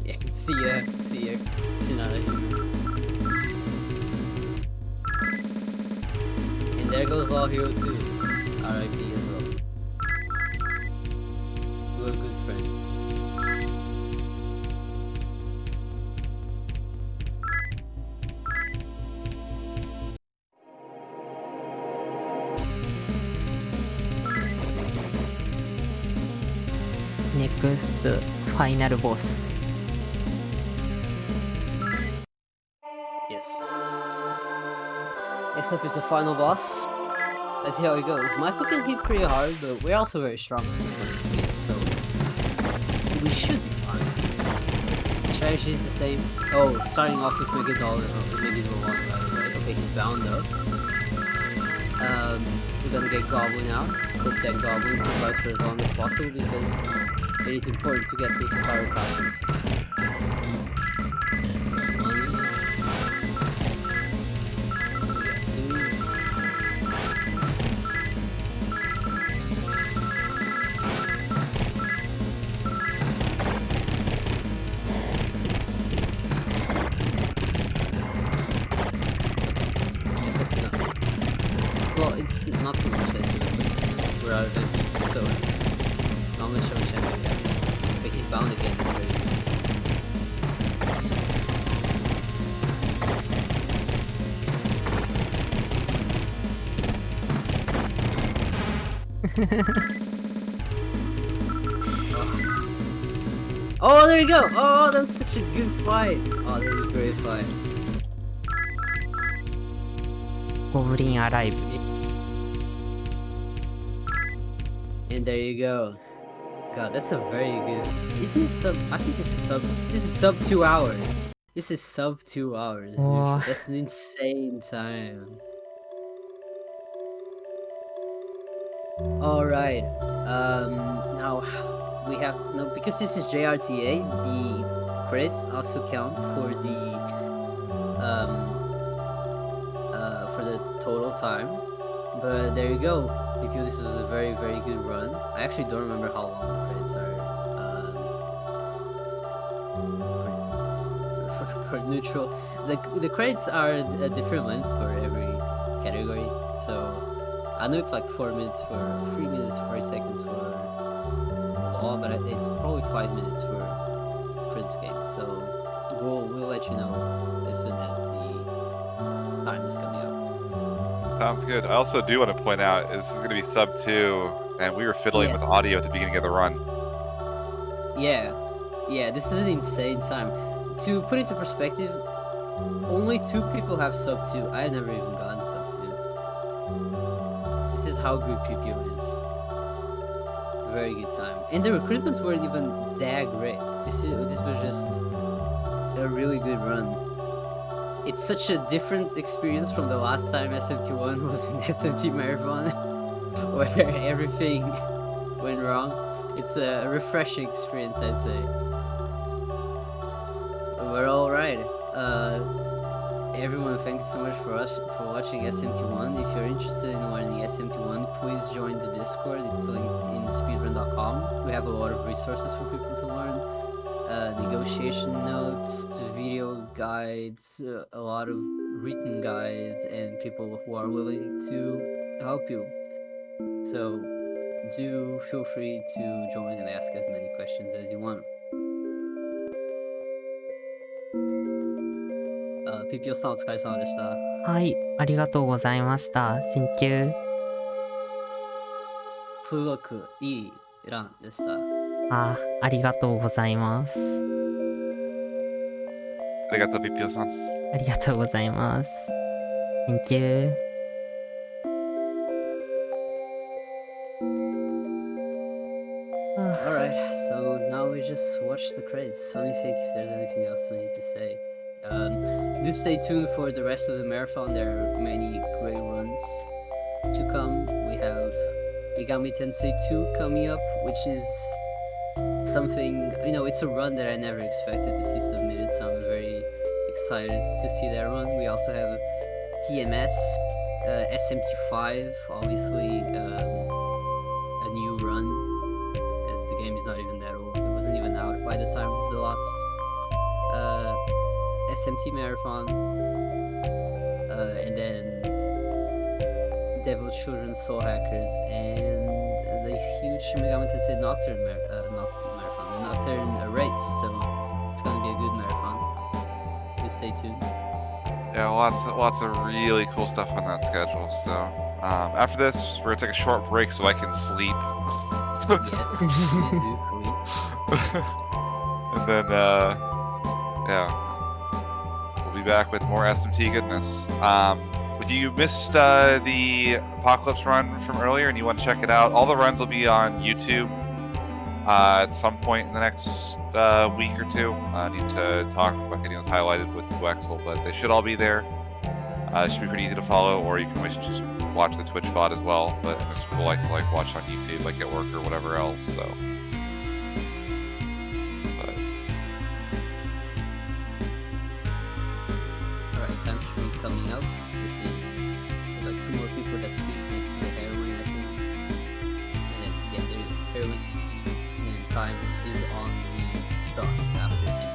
Speaker 2: Yeah, see ya, Shinagawa. And there goes Law Hero 2. RIP as well. We were good friends.
Speaker 1: Next, final boss.
Speaker 2: Yes. Next up is the final boss. Let's see how it goes. Michael can hit pretty hard, but we're also very strong at this point in the game, so we should be fine. Strategy is the same. Oh, starting off with Megadol, Megadol 1, right? Okay, he's bound up. We're gonna get Goblin out. Hope that Goblin survives for as long as possible because it is important to get those star copies. Well, it's not so much that we're out of MP, so not much of a chance of that. But he's bound again, it's very Oh, there you go! Oh, that was such a good fight! Oh, that was a great fight.
Speaker 1: Goblin Alive.
Speaker 2: And there you go. God, that's a very good. Isn't this sub? I think this is sub 2 hours. This is sub 2 hours.
Speaker 1: Oh.
Speaker 2: Dude. That's an insane time. All right. Now we have no because this is JRTA. The credits also count for the total time. But there you go. Pipio, this was a very, very good run. I actually don't remember how long the credits are. For neutral, the credits are a different length for every category. So I know it's like 4 minutes for 3 minutes, 40 seconds for law, but it's probably 5 minutes for this game. So we'll let you know as soon as the time is coming up.
Speaker 3: Sounds good. I also do want to point out this is going to be sub 2, and we were fiddling with audio at the beginning of the run.
Speaker 2: Yeah, this is an insane time. To put into perspective, only 2 people have sub 2. I had never even gotten sub 2. This is how good Pipio is. Very good time. And the recruitments weren't even that great. This was just a really good run. It's such a different experience from the last time SMT1 was in SMT Marathon, where everything went wrong. It's a refreshing experience, I'd say. We're all right. Everyone, thank you so much for watching SMT1. If you're interested in learning SMT1, please join the Discord. It's linked in speedrun.com. We have a lot of resources for people to learn. Negotiation notes, video guides, a lot of written guides, and people who are willing to help you. So do feel free to join and ask as many questions as you want. Pipio さんお疲れ様でした。
Speaker 1: はい、ありがとうございました。Thank you。
Speaker 2: すごくいいランでした。
Speaker 1: ありがとうございます。
Speaker 3: ありがとう、ピピオさん。
Speaker 1: ありがとうございます。Thank you。Alright,
Speaker 2: so now we just watch the credits. Let me think if there's anything else we need to say. Do stay tuned for the rest of the marathon. There are many great runs to come. We have Megami Tensei 2 coming up, which is something, it's a run that I never expected to see submitted, so I'm very excited to see that run. We also have TMS, SMT5, obviously a new run, as the game is not even that old. It wasn't even out by the time of the last SMT Marathon, and then Devil Children, Soul Hackers, and the huge Megami Tensei Nocturne Nocturne race. So it's gonna be a good marathon. Just stay tuned.
Speaker 3: Yeah, lots of really cool stuff on that schedule. So after this, we're gonna take a short break so I can sleep.
Speaker 2: Yes, please do sleep.
Speaker 3: And then yeah, we'll be back with more SMT goodness. If you missed the Apocalypse run from earlier and you want to check it out, all the runs will be on YouTube at some point in the next week or two. I need to talk about getting those highlighted with Wexel, but they should all be there. It should be pretty easy to follow, or you can always just watch the Twitch VOD as well. But most people like to watch on YouTube, like at work or whatever else. So.
Speaker 2: Alright, time should be coming up. This is like 2 more people that speak next to the heroine, I think. And then, yeah, there you go, heroine. And then time is on the dot after it ends.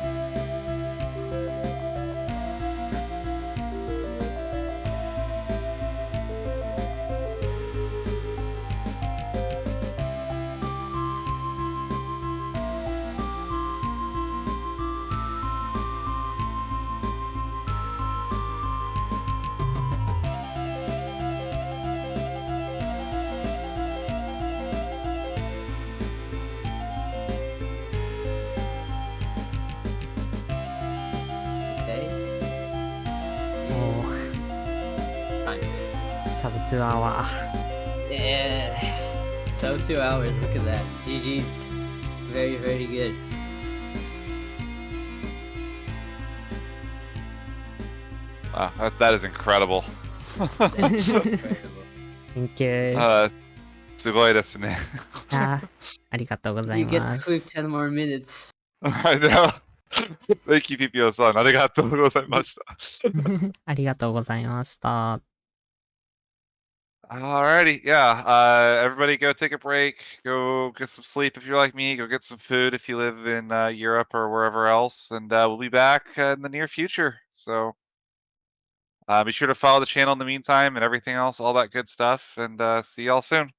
Speaker 1: Sub 2 hour.
Speaker 2: Yeah, so 2 hours, look at that. GG's. Very, very good.
Speaker 3: Wow, that is incredible.
Speaker 1: Thank you.
Speaker 3: すごいですね。
Speaker 1: ありがとうござい
Speaker 2: You
Speaker 1: ま
Speaker 2: get to
Speaker 1: す。
Speaker 2: sleep 10 more minutes.
Speaker 3: I know. Thank you, Pipio さん。ありがとうございました。
Speaker 1: ありがとうございました。
Speaker 3: Alrighty, yeah. Everybody go take a break. Go get some sleep if you're like me. Go get some food if you live in Europe or wherever else. And we'll be back in the near future. So be sure to follow the channel in the meantime and everything else, all that good stuff. And see y'all soon.